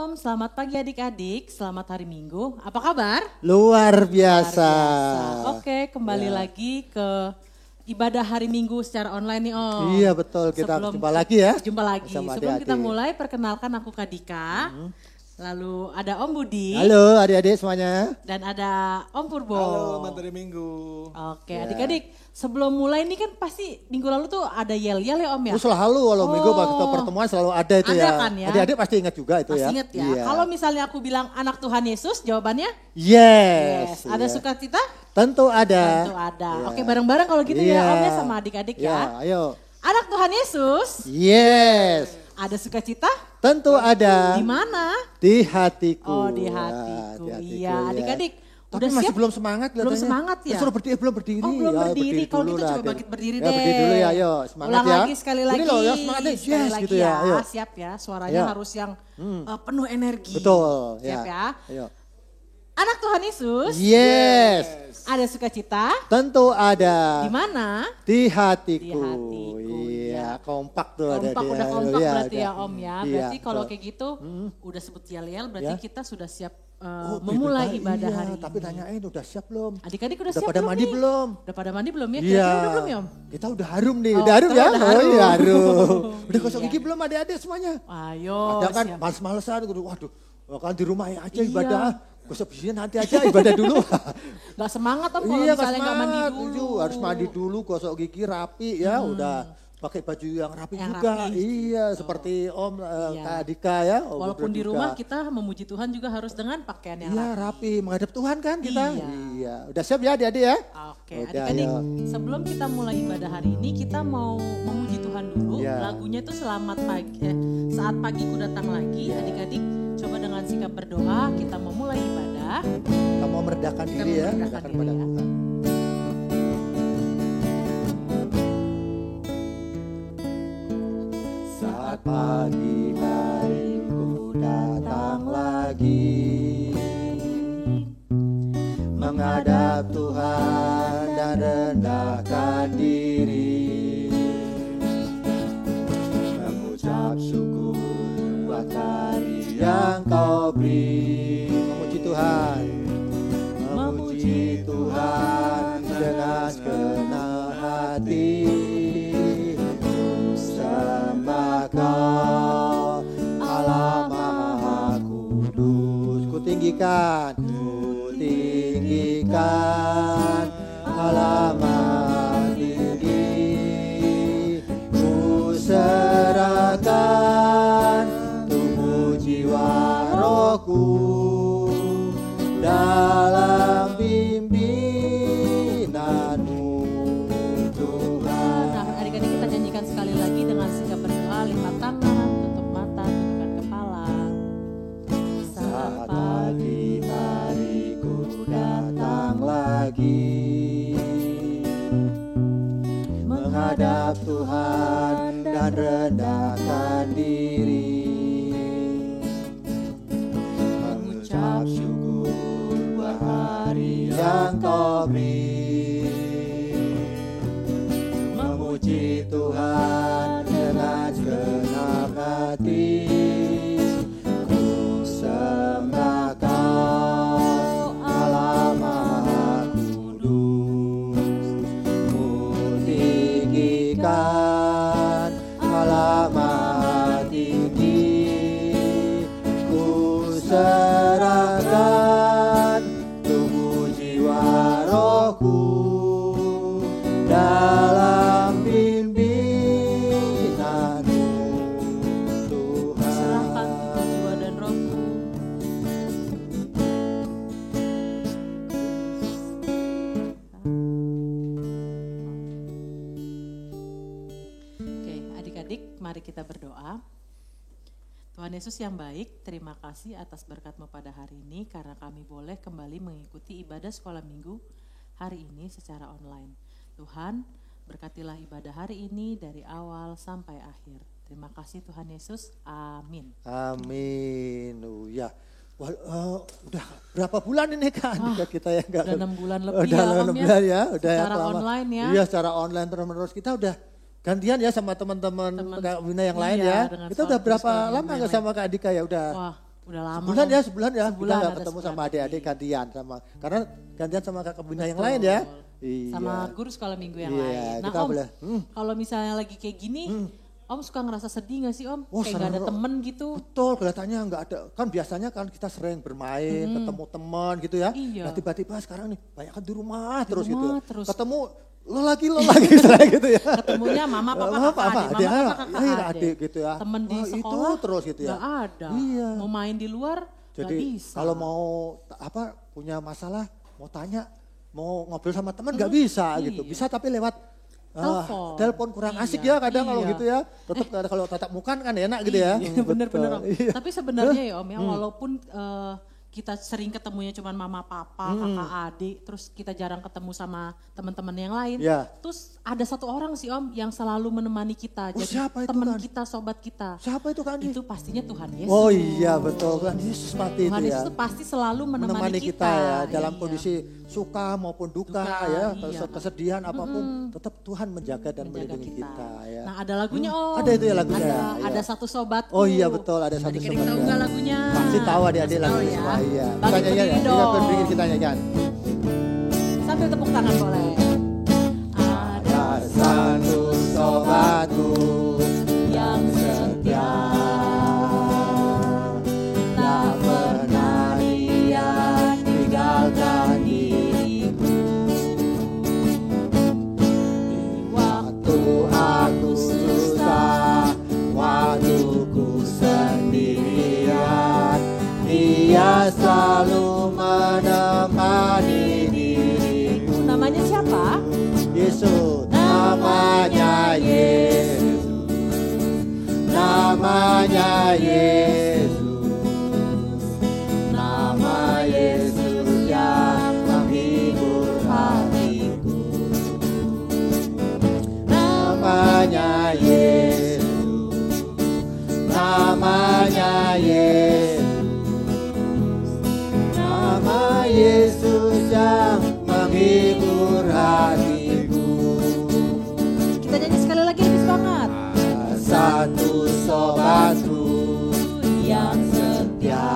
Selamat pagi adik-adik, selamat hari Minggu. Apa kabar? Luar biasa. Oke, kembali lagi ke ibadah hari Minggu secara online nih Om. Iya betul, kita jumpa lagi ya. Jumpa lagi. Sama Sebelum adik-adik. kita mulai, perkenalkan aku Kak Dika. Lalu ada Om Budi. Halo adik-adik semuanya. Dan ada Om Purbo. Halo, materi Minggu. Oke, Ya. adik-adik. Sebelum mulai ini kan pasti minggu lalu tuh ada yel-yel ya Om ya? Oh, selalu kalau minggu waktu pertemuan selalu ada itu Ada ya. kan ya? Adik-adik pasti ingat juga itu Pasti ya. inget ya. Iya. Kalau misalnya aku bilang anak Tuhan Yesus, jawabannya? Yes. Ada iya. sukacita? Tentu ada. Tentu ada. Iya. Oke, bareng-bareng kalau gitu ya Iya. Om ya sama adik-adik Ya, ya. ayo. Anak Tuhan Yesus, Yes. ada sukacita? Tentu ada. Di mana? Di hatiku. Oh, di Ya, hatiku. di hatiku, Iya, ya. adik-adik. Tapi Udah masih siap? belum semangat Belum kelihatannya. semangat ya? Suruh berdiri, belum berdiri. Oh, belum Ya, berdiri. Kalau dulu gitu lah, coba adik. bangkit berdiri Ya, deh. berdiri dulu ya, ayo. Semangat Ulang ya. lagi sekali lagi. Ini loh ya, semangat nih. Sekali Yes, lagi gitu ya. Ayo. Siap ya. Suaranya Ya. harus yang penuh energi. Betul. Siap ya. Ayo. Anak Tuhan Yesus, Yes. ada sukacita? Tentu ada. Di mana? Di hatiku. Di hatiku, Iya, ya. kompak tuh ada Kompak, dia. udah kompak Iya, berarti udah. ya Om ya. Iya, Berarti kalau betul. kayak gitu udah sebut yel-yel berarti Ya. kita sudah siap Oh, memulai betul, ibadah iya, hari tapi ini. tanyain udah siap belum? Adik-adik udah, Udah siap pada belum mandi nih? belum? Udah pada mandi belum ya? Iya. Kira-kira udah belum ya Om? Kita udah harum nih. Oh, Udah harum kita ya? udah Oh harum. iya harum. Udah gosok Iya. gigi belum adik-adik semuanya? Ayo. Ada kan siap. males-malesan. Waduh, kan di rumah aja Iya. ibadah. Gosok giginya nanti aja ibadah dulu. Gak semangat Om kalau Iya, misalnya gak mandi semangat. dulu. Harus mandi dulu, gosok gigi rapi ya, udah pakai baju yang rapi Yang juga. rapi. Iya, seperti Om Iya. Kak Dika ya. Om Walaupun berdua di juga. rumah kita memuji Tuhan juga harus dengan pakaian yang Iya, rapi. rapi, menghadap Tuhan kan kita. Iya. Iya, udah siap ya adik-adik ya? Oke, Udah, adik-adik, ayo. sebelum kita mulai ibadah hari ini, kita mau memuji Tuhan dulu. Iya. Lagunya itu selamat pagi, saat pagiku datang lagi. Adik-adik, coba dengan sikap berdoa, kita mau mulai ibadah. Kita mau meredakan Kita diri mau ya, meredakan meredakan diri pada ya. Tuhan. Saat pagi hariku datang lagi, menghadap Tuhan dan rendahkan diri, mengucap syukur buat hari yang kau beri. Memuji Tuhan, memuji Tuhan dengan segenap hati. Sembah Kau Allah Maha Kudus. Ku tinggikan Allah Maha Tinggi. Ku serahkan tubuh jiwa rohku dalam bimbinganmu Tuhan. Nah, adik-adik kita nyanyikan sekali lagi dengan sikap berdoa, lipat tangan, tutup mata, tundukkan kepala. Saat pagi hariku datang lagi, menghadap Tuhan dan rendahkan diri, mengucap syukur buat hari yang kau beri, memuji Tuhan dengan segenap hati. Ku sembah Kau Allah Maha Kudus. Ku tinggikan Allah Maha Tinggi. Ku serahkan tubuh jiwa rohku dalam bimbinganmu Serahkan Tuhan. jiwa dan rohku. Oke, adik-adik, mari kita berdoa. Tuhan Yesus yang baik, terima kasih atas berkat-Mu pada hari ini karena kami boleh kembali mengikuti ibadah sekolah minggu hari ini secara online. Tuhan, berkatilah ibadah hari ini dari awal sampai akhir. Terima kasih Tuhan Yesus, amin. Amin. Ya. Udah berapa bulan ini kan kita ya enggak? Udah 6 bulan lebih Udah ya, 6 Om ya. bulan ya, udah Secara lama. online ya. Iya, secara online terus kita udah gantian ya sama teman-teman Kak Wina yang lain iya, ya. dengan Kita udah berapa sekolah lama yang nggak lain. sama Kak Dika ya? Udah Wah, Udah lama. Sebulan ya. Sebulan Kita nggak ada ketemu sebulan sama adik-adik lebih. gantian karena gantian sama kakak Bina yang Betul. lain ya. Iya. Sama guru sekolah minggu yang Iya, lain. Nah kita Om, boleh. kalau misalnya lagi kayak gini, Om suka ngerasa sedih gak sih Om? Oh, Kayak gak ada seru. temen gitu. Betul, kelihatannya nggak ada. Kan biasanya kan kita sering bermain, ketemu teman gitu ya. Iya. Nah tiba-tiba sekarang nih banyak kan di rumah terus rumah gitu. terus. Ketemu lo lagi misalnya gitu ya. Ketemunya mama, papa, Mama, kakak adik. adik, Mama, papa, kakak adik, adik. gitu ya. Temen di Wah, sekolah itu terus gitu ya. gak ada. Iya. Mau main di luar Jadi gak bisa. kalau mau punya masalah, mau tanya, mau ngobrol sama teman nggak bisa gitu. Iya. Bisa tapi lewat Telepon. kurang Iya, asik ya kadang kalau iya. gitu ya. Tetap kalau tatap muka kan enak gitu ya. Iya, bener-bener Om. Iya. Tapi sebenarnya ya Om ya, walaupun kita sering ketemunya cuma mama, papa, kakak, adik, terus kita jarang ketemu sama teman-teman yang lain. Iya. Terus ada satu orang sih Om yang selalu menemani kita. Oh, Jadi siapa itu, teman Kan? kita, sobat kita. Siapa itu kan? Itu pastinya Tuhan Yesus. Oh iya betul Tuhan Yesus pasti Tuhan itu Yesus ya. itu pasti selalu menemani Kita ya dalam Iya. kondisi suka maupun duka, Duka, ya, iya. kesedihan apapun tetap Tuhan menjaga dan Menjaga melindungi kita ya. Nah ada lagunya Om. Ada itu ya lagunya, Ada, ya. ada satu sobatku. Oh iya betul ada satu Adik-adik sobat tahu ya. nggak lagunya? Pasti tahu adik-adik Pasti tahu lagunya ya. semua iya. Bagi Kita nyanyi ya, berdiri kita dong. berdiri kita nyanyikan. Sambil tepuk tangan boleh. Ada satu sobatku Yang setia, tak pernah dia tinggalkan diriku. waktu aku susah, waktu ku sendirian, Dia selalu menemani diriku. Namanya siapa? Yesus, namanya Yesus, namanya Yesus, nama Yesus yang menghibur hatiku. Namanya Yesus, namanya Yesus, nama Yesus yang menghibur hatiku. Kita nyanyi sekali lagi lebih semangat. Satu sobatku Yang setia,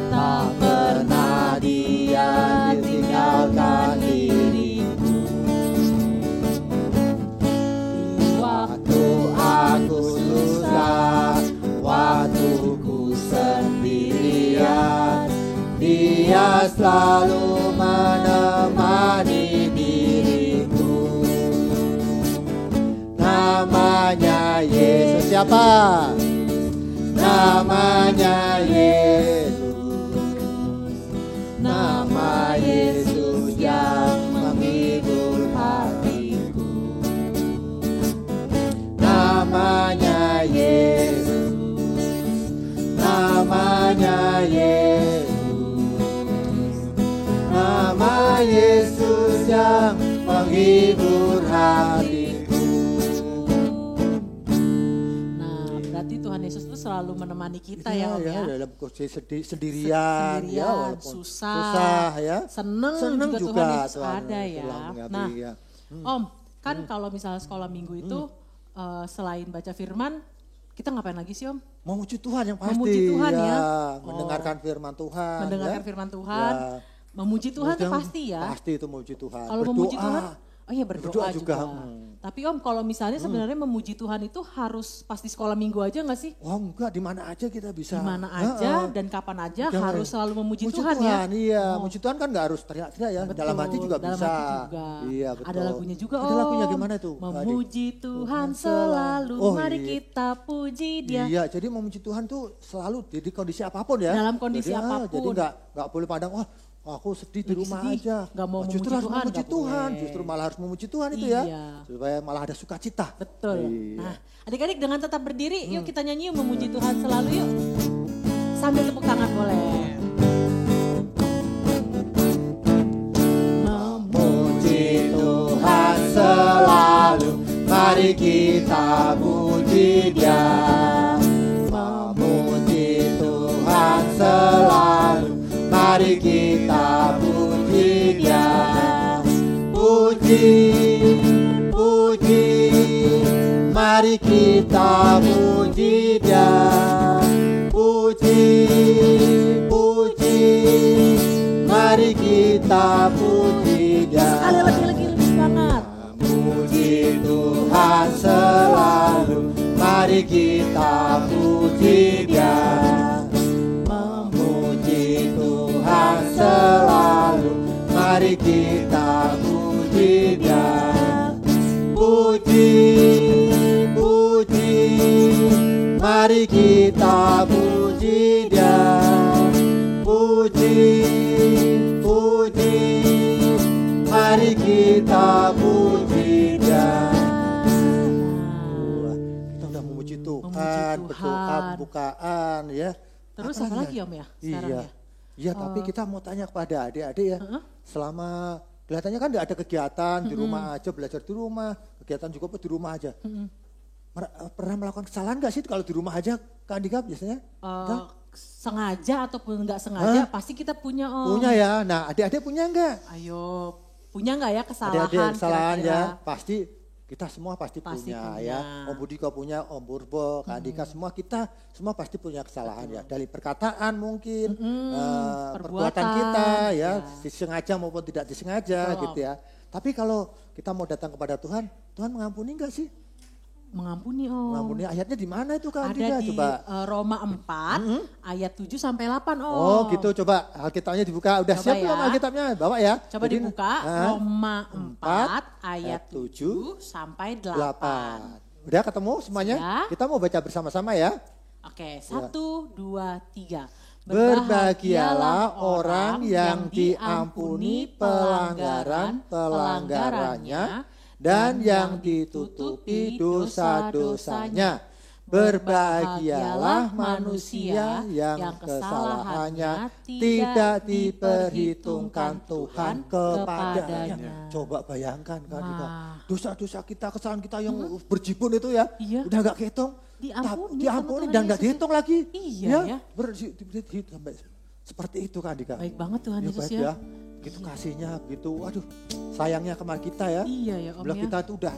tak pernah dia tinggalkan diriku. waktu aku susah, waktu ku sendirian, Dia selalu menemani diriku. Namanya Yesus siapa? Namanya Yesus, nama Yesus yang menghibur hatiku. Namanya Yesus, namanya Yesus, nama Yesus yang menghibur hatiku. Nah, berarti Tuhan Yesus itu selalu menemani kita ya Om ya. dalam kondisi sendirian, ya, walaupun susah, ya. seneng juga Tuhan Yesus ada ya. Nah, Om, kan kalau misalnya sekolah minggu itu selain baca firman, kita ngapain lagi sih Om? Memuji Tuhan yang pasti. Memuji Tuhan ya. Mendengarkan firman Tuhan. Mendengarkan ya. firman Tuhan, Ya. memuji Tuhan itu Yang pasti ya. Pasti itu memuji Tuhan. Kalau memuji Tuhan, oh iya berdoa juga. juga. Tapi Om, kalau misalnya sebenarnya memuji Tuhan itu harus pas di sekolah minggu aja nggak sih? Wah enggak, di mana aja kita bisa. Di mana aja dan kapan aja Jangan. harus selalu memuji Muji Tuhan ya. Iya, Oh. muji Tuhan kan nggak harus teriak-teriak ya. Betul, Dalam hati juga dalam bisa. hati juga. Iya betul. Ada lagunya juga Ada Om. lagunya gimana itu? Memuji Tuhan selalu, Oh, mari iya. kita puji Dia. Iya, jadi memuji Tuhan tuh selalu di kondisi apapun ya. Dalam kondisi jadi, apapun. Jadi nggak boleh pandang, wah aku sedih di Lagi rumah sedih, aja. nggak mau Justru memuji harus Tuhan, memuji nggak Tuhan. boleh. Justru malah harus memuji Tuhan itu Iya. ya. Supaya malah ada sukacita. Betul. Iya. Nah, adik-adik dengan tetap berdiri, yuk kita nyanyi yuk memuji Tuhan selalu yuk. Sambil tepuk tangan boleh. Memuji Tuhan selalu, mari kita puji Dia. Memuji Tuhan selalu, mari kita puji Dia. Puji, puji, mari kita puji Dia. kita puji Dia. Sekali lagi lebih semangat. Puji Tuhan selalu, mari kita puji Dia. Memuji Tuhan selalu, mari kita puji Dia. Puji, puji, mari kita puji Dia. Puji, puji, mari kita puji Dia. Kita udah memuji Tuhan, berdoa pembukaan ya. Terus apa lagi Om ya sekarang iya. ya? Iya, tapi kita mau tanya kepada adik-adik ya. Selama kelihatannya kan nggak ada kegiatan di rumah aja, belajar di rumah, kegiatan juga di rumah aja. Pernah melakukan kesalahan nggak sih kalau di rumah aja, Kak Andika biasanya? Sengaja ataupun nggak sengaja, pasti kita punya Om. Punya ya. Nah, adik-adik punya nggak? Ayo, punya nggak ya kesalahan? Adik-adik kesalahan kira-kira? ya, pasti. Kita semua pasti punya ya. Om Budi kau punya, Om Burbo, Kak Andika, semua kita semua pasti punya kesalahan ya. Dari perkataan mungkin, perbuatan kita ya, disengaja maupun tidak disengaja gitu ya. Tapi kalau kita mau datang kepada Tuhan, Tuhan mengampuni enggak sih? Mengampuni Om. Mengampuni, ayatnya di mana itu Kak Andika? Ada di Coba. Roma 4 ayat 7 sampai 8 Om. Oh gitu, coba Alkitabnya dibuka. Udah Coba siap ya. belum Alkitabnya? Bawa ya. Coba dibuka Roma 4 ayat 7 sampai 8. Udah ketemu semuanya? Sudah. Kita mau baca bersama-sama ya. Oke, 1, 2, 3. Berbahagialah orang yang diampuni pelanggaran-pelanggarannya dan yang ditutupi dosa-dosanya. Berbahagialah manusia yang kesalahannya tidak diperhitungkan Tuhan kepadanya. Coba bayangkan kan, dosa-dosa kita, kesalahan kita yang berjibun itu ya, udah gak kehitung, diampuni dan gak dihitung lagi. Iya ya. Seperti itu kan Dika. Baik banget Tuhan Yesus ya. ya. Gitu kasihnya, gitu, waduh sayangnya kemar kita ya. Iya ya Om ya. Kita tuh udah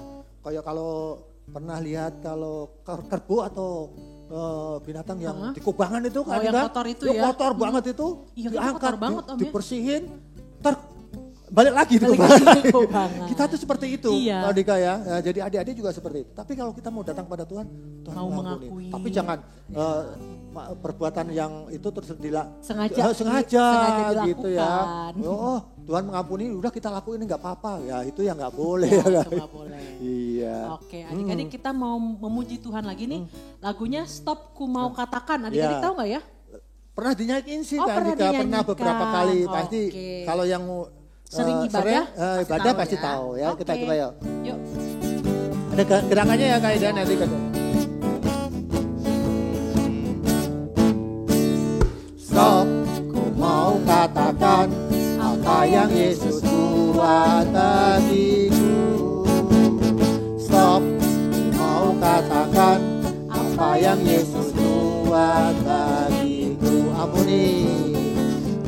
kayak kalau pernah lihat kalau kerbau atau binatang yang di kubangan itu kan, yang kotor itu ya. Kotor banget itu, iya, diangkat, kotor banget, Om, ya. dibersihin, balik lagi di kubangan. Kita tuh seperti itu, Kak Dika ya. Nah, jadi adik-adik juga seperti itu. Tapi kalau kita mau datang pada Tuhan, Tuhan mau mengampuni. mengakui. Tapi jangan perbuatan yang itu terus sengaja gitu ya. Oh, Tuhan mengampuni, udah kita lakuin nggak apa-apa ya, itu yang nggak boleh. Ya, itu nggak boleh. Iya. Oke, adik-adik kita mau memuji Tuhan lagi nih. Lagunya Stop Ku Mau Katakan. Adik-adik tahu nggak ya? Pernah dinyanyiin sih Kak pernah Dika, pernah beberapa kali. Pasti kalau yang sering ibadah pasti tahu ya. Kita coba yuk. Yuk. Ada gerakannya ya Kak Ida nanti kan. Stop, ku mau katakan apa yang Yesus buat bagiku. Stop, ku mau katakan apa yang Yesus buat bagiku.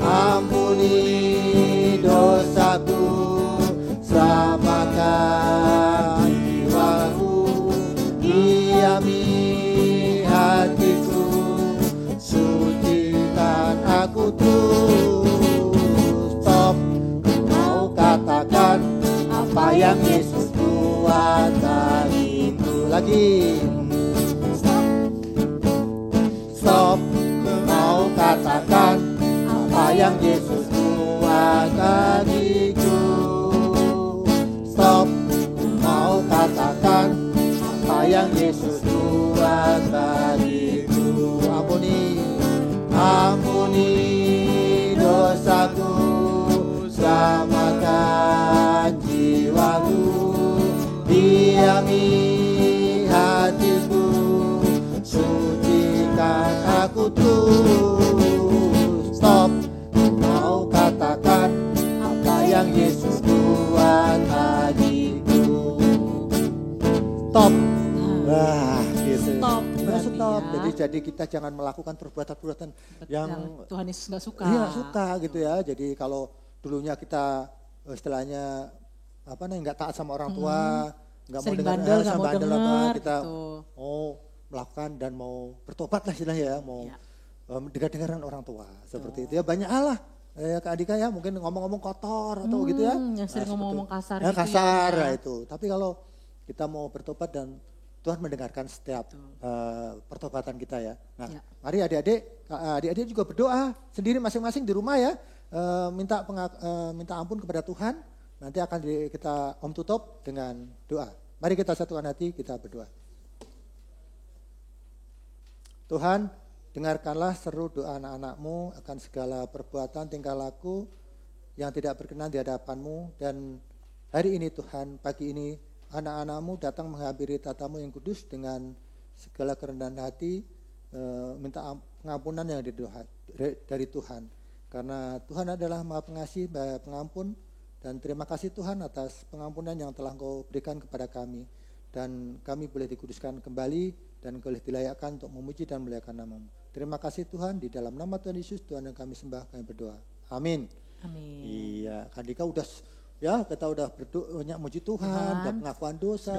Ampuni dosaku, selamatkan jiwaku, diami hatiku, sucikan aku terus. Stop, mau katakan apa yang Yesus buat bagiku. Lagi. Stop, mau katakan apa yang Yesus buat bagiku. Stop, mau katakan apa yang Yesus buat bagiku. Ampuni dosaku, selamatkan jiwaku, diami hatiku, sucikan aku terus. Stop, mau katakan apa yang Yesus buat bagiku. Stop. Gitu. Stop. Stop. Ya. Jadi kita jangan melakukan perbuatan-perbuatan yang Tuhan Yesus nggak suka. Iya, suka gitu ya. Jadi kalau dulunya kita istilahnya apa nih nggak taat sama orang tua, nggak mau dengar, kita gitu. mau melakukan dan mau bertobat lah istilahnya ya, mau dengar-dengaran orang tua seperti itu ya. Banyak hal lah Kak Andika ya mungkin ngomong-ngomong kotor atau gitu ya. Yang sering ngomong-ngomong kasar Ya, gitu kasar ya. itu. Tapi kalau kita mau bertobat dan Tuhan mendengarkan setiap pertobatan kita ya. Nah, mari adik-adik juga berdoa sendiri masing-masing di rumah ya. Minta ampun kepada Tuhan. Nanti akan kita tutup dengan doa. Mari kita satukan hati, kita berdoa. Tuhan, dengarkanlah seru doa anak-anak-Mu akan segala perbuatan tingkah laku yang tidak berkenan di hadapan-Mu. Dan hari ini Tuhan, pagi ini anak-anak-Mu datang menghampiri tatamu yang kudus dengan segala kerendahan hati, minta pengampunan yang dari Tuhan. Karena Tuhan adalah Maha Pengasih, Maha Pengampun. Dan terima kasih Tuhan atas pengampunan yang telah Engkau berikan kepada kami. Dan kami boleh dikuduskan kembali dan boleh dilayakkan untuk memuji dan memuliakan nama-Mu. Terima kasih Tuhan, di dalam nama Tuhan Yesus, Tuhan yang kami sembah, kami berdoa. Amin. Amin. Iya, Andika kita udah banyak muji Tuhan, dan pengakuan dosa.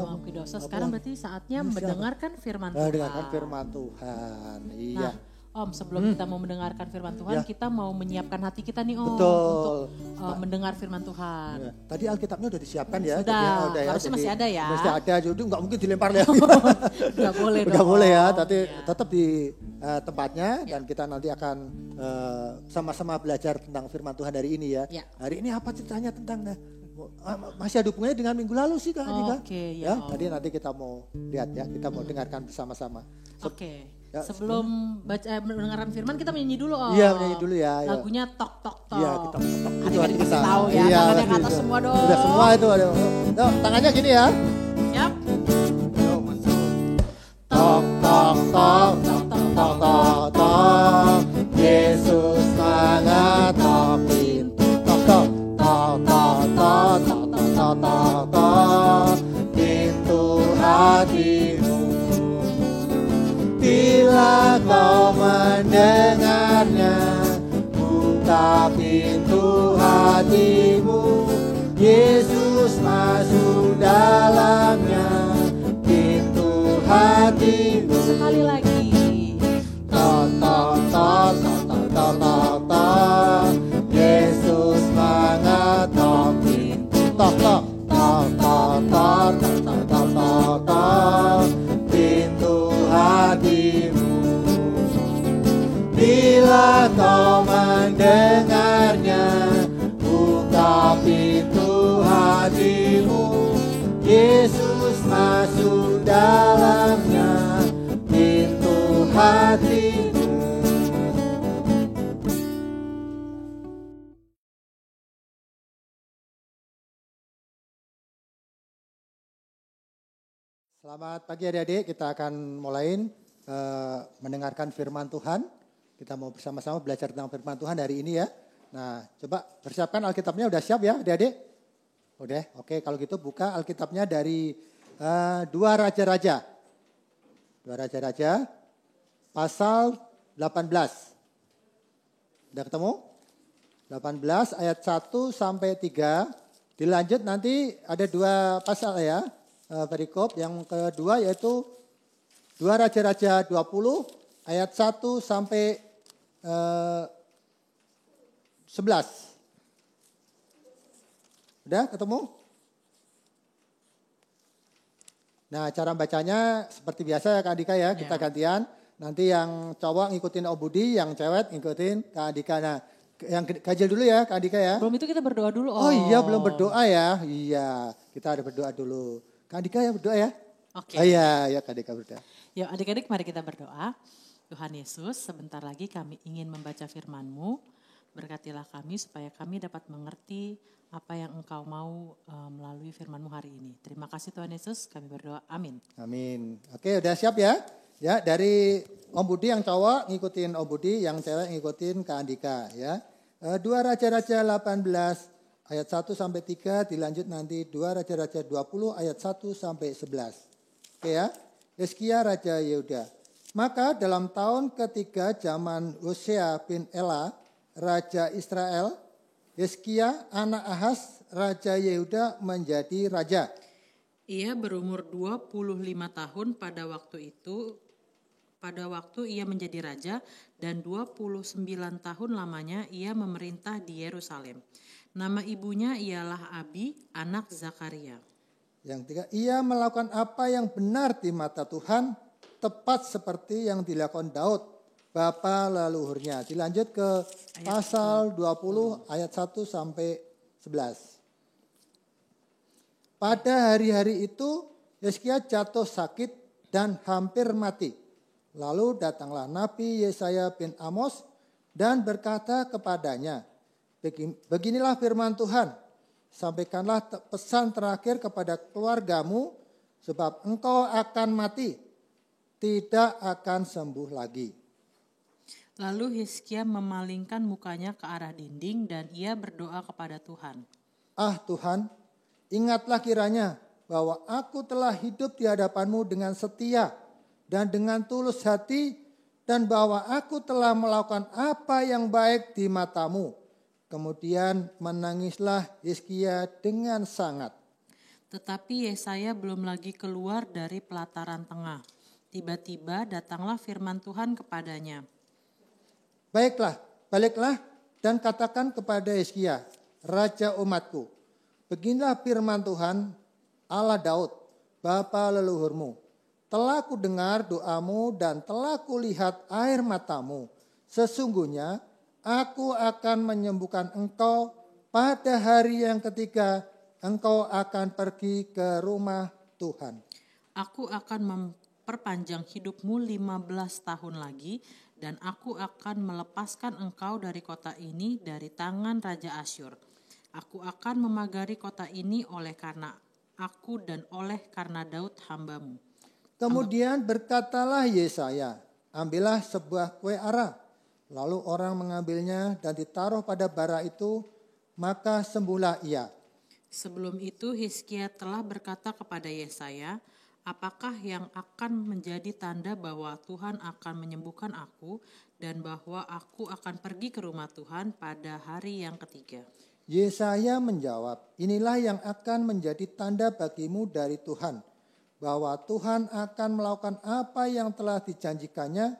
Sekarang berarti saatnya mendengarkan firman Tuhan. Mendengarkan firman Tuhan. Iya. Nah, Om, sebelum kita mau mendengarkan firman Tuhan, kita mau menyiapkan hati kita nih Om. Betul. Untuk mendengar firman Tuhan. Ya. Tadi Alkitabnya udah disiapkan ya. Sudah, harusnya masih ada ya. Masih ada, jadi nggak mungkin dilempar lagi. Nggak boleh dong. Nggak boleh ya, tapi tetap di tempatnya dan kita nanti akan sama-sama belajar tentang firman Tuhan hari ini ya. Hari ini apa ceritanya tentang masih ada hubungannya dengan minggu lalu sih Kak Andika. Ya. Tadi nanti kita mau lihat ya, kita mau dengarkan bersama-sama. Oke. Sebelum mendengarkan firman kita menyanyi dulu Om. Iya, menyanyi dulu ya. Lagunya Tok Tok Tok. Iya, kita tok. Adik-adik kita tahu ya, tangannya ke atas semua dong. Udah semua itu ada. Tangannya gini ya. Siap. Tok tok tok tok tok tok tok. Yesus mengetok pintu. Tok tok tok tok tok tok tok tok tok. Pintu hatimu. Bila kau mendengarnya, buka pintu hatimu. Yesus masuk dalamnya, pintu hatimu. Sekali lagi. Tok tok tok tok tok tok tok. Yesus mengetok pintu. Tok tok tok tok tok tok tok tok tok. Pintu hatimu. Bila kau mendengarnya, buka pintu hatimu. Yesus masuk dalamnya, pintu hatimu. Selamat pagi adik-adik, kita akan mulai mendengarkan firman Tuhan. Kita mau bersama-sama belajar tentang firman Tuhan hari ini ya. Nah, coba persiapkan Alkitabnya, udah siap ya adik-adik? Udah, oke, kalau gitu buka Alkitabnya dari 2 Raja-Raja. 2 Raja-Raja, pasal 18. Udah ketemu? 18 ayat 1 sampai 3. Dilanjut nanti ada 2 pasal ya. Perikop yang kedua yaitu 2 Raja-Raja 20 ayat 1 sampai 11. Udah ketemu? Nah, cara bacanya seperti biasa ya Kak Andika ya, kita gantian. Nanti yang cowok ngikutin Om Budi, yang cewek ngikutin Kak Andika. Nah, yang kajil dulu ya Kak Andika ya. Belum itu kita berdoa dulu. Oh iya, belum berdoa ya. Iya, kita ada berdoa dulu. Kak Andika ya berdoa ya. Oke. Oh iya, ya Kak Andika berdoa. Yuk adik-adik mari kita berdoa. Tuhan Yesus, sebentar lagi kami ingin membaca firman-Mu. Berkatilah kami supaya kami dapat mengerti apa yang Engkau mau melalui firman-Mu hari ini. Terima kasih Tuhan Yesus, kami berdoa. Amin. Amin. Oke, udah siap ya? Ya, dari Om Budi yang cowok ngikutin Om Budi, yang cewek ngikutin Kak Andika ya. 2 Raja-Raja 18 ayat 1 sampai 3, dilanjut nanti 2 Raja-Raja 20 ayat 1 sampai 11. Oke ya. Hizkia Raja Yehuda. Maka dalam tahun ketiga zaman Hosea bin Ela, Raja Israel, Hizkia anak Ahaz, Raja Yehuda menjadi raja. Ia berumur 25 tahun pada waktu itu. pada waktu ia menjadi raja dan 29 tahun lamanya ia memerintah di Yerusalem. Nama ibunya ialah Abi, anak Zakaria. Yang ketiga, ia melakukan apa yang benar di mata Tuhan, tepat seperti yang dilakukan Daud, bapa leluhurnya. Dilanjut ke pasal 20 ayat 1 sampai 11. Pada hari-hari itu Hizkia jatuh sakit dan hampir mati. Lalu datanglah Nabi Yesaya bin Amos dan berkata kepadanya, beginilah firman Tuhan, sampaikanlah pesan terakhir kepada keluargamu, sebab engkau akan mati, tidak akan sembuh lagi. Lalu Hizkia memalingkan mukanya ke arah dinding dan ia berdoa kepada Tuhan. Ah Tuhan, ingatlah kiranya bahwa aku telah hidup di hadapanmu dengan setia dan dengan tulus hati, dan bahwa aku telah melakukan apa yang baik di matamu. Kemudian menangislah Hizkia dengan sangat. Tetapi Yesaya belum lagi keluar dari pelataran tengah. Tiba-tiba datanglah firman Tuhan kepadanya. Baliklah dan katakan kepada Hizkia, raja umatku, beginilah firman Tuhan, Allah Daud, bapa leluhurmu. Telah ku dengar doamu dan telah ku lihat air matamu. Sesungguhnya aku akan menyembuhkan engkau pada hari yang ketiga engkau akan pergi ke rumah Tuhan. Aku akan memperpanjang hidupmu 15 tahun lagi dan aku akan melepaskan engkau dari kota ini dari tangan Raja Asyur. Aku akan memagari kota ini oleh karena aku dan oleh karena Daud hambamu. Kemudian berkatalah Yesaya, ambillah sebuah kue ara. Lalu orang mengambilnya dan ditaruh pada bara itu, maka sembuhlah ia. Sebelum itu Hizkia telah berkata kepada Yesaya, apakah yang akan menjadi tanda bahwa Tuhan akan menyembuhkan aku dan bahwa aku akan pergi ke rumah Tuhan pada hari yang ketiga? Yesaya menjawab, inilah yang akan menjadi tanda bagimu dari Tuhan, bahwa Tuhan akan melakukan apa yang telah dijanjikannya.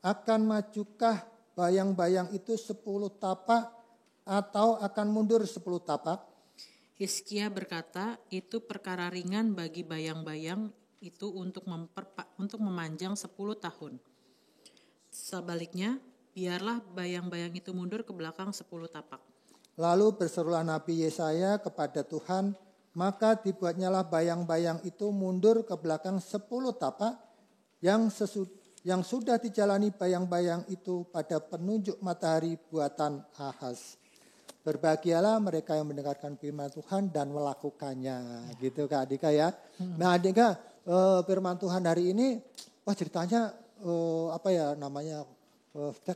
Akan majukah bayang-bayang itu 10 tapak atau akan mundur 10 tapak? Hizkia berkata, itu perkara ringan bagi bayang-bayang itu untuk memanjang 10 tahun. Sebaliknya, biarlah bayang-bayang itu mundur ke belakang 10 tapak. Lalu berserulah Nabi Yesaya kepada Tuhan, maka dibuatnyalah bayang-bayang itu mundur ke belakang 10 tapak yang sudah dijalani bayang-bayang itu pada penunjuk matahari buatan Ahaz. Berbahagialah mereka yang mendengarkan firman Tuhan dan melakukannya. Gitu Kak Adika ya. Nah Adika, firman Tuhan hari ini, wah ceritanya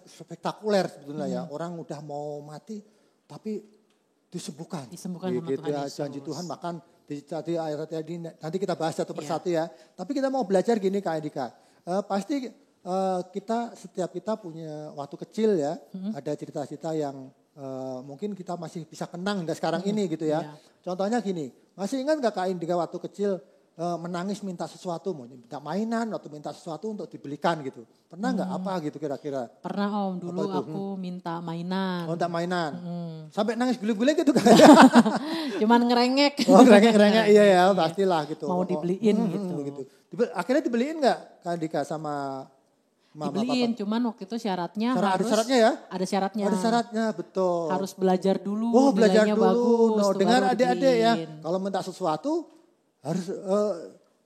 spektakuler sebetulnya ya. Orang udah mau mati tapi disembuhkan. Disembuhkan sama gitu Tuhan ya, Yesus. janji Tuhan makan di ayat tadi nanti kita bahas satu persatu ya. Tapi kita mau belajar gini Kak Adika. Pasti setiap kita punya waktu kecil ya, ada cerita-cerita yang mungkin kita masih bisa kenang hingga sekarang ini gitu ya. Contohnya gini, masih ingat gak Kak Indika waktu kecil menangis minta sesuatu, minta mainan atau minta sesuatu untuk dibelikan gitu. Pernah gak apa gitu kira-kira? Pernah Om, dulu aku minta mainan. Oh, minta mainan. Sampai nangis gule-gule gitu kan? Cuman ngerengek. Oh ngerengek, iya ya pastilah gitu. Mau dibeliin gitu. Akhirnya dibeliin gak Kak Indika sama mama Dibeliin, papa? cuman waktu itu syaratnya Ada syaratnya ya? Ada syaratnya. Ada syaratnya, betul. Harus belajar dulu, Oh belajar nilainya dulu. bagus. No, dengan adik-adik ya, kalau minta sesuatu harus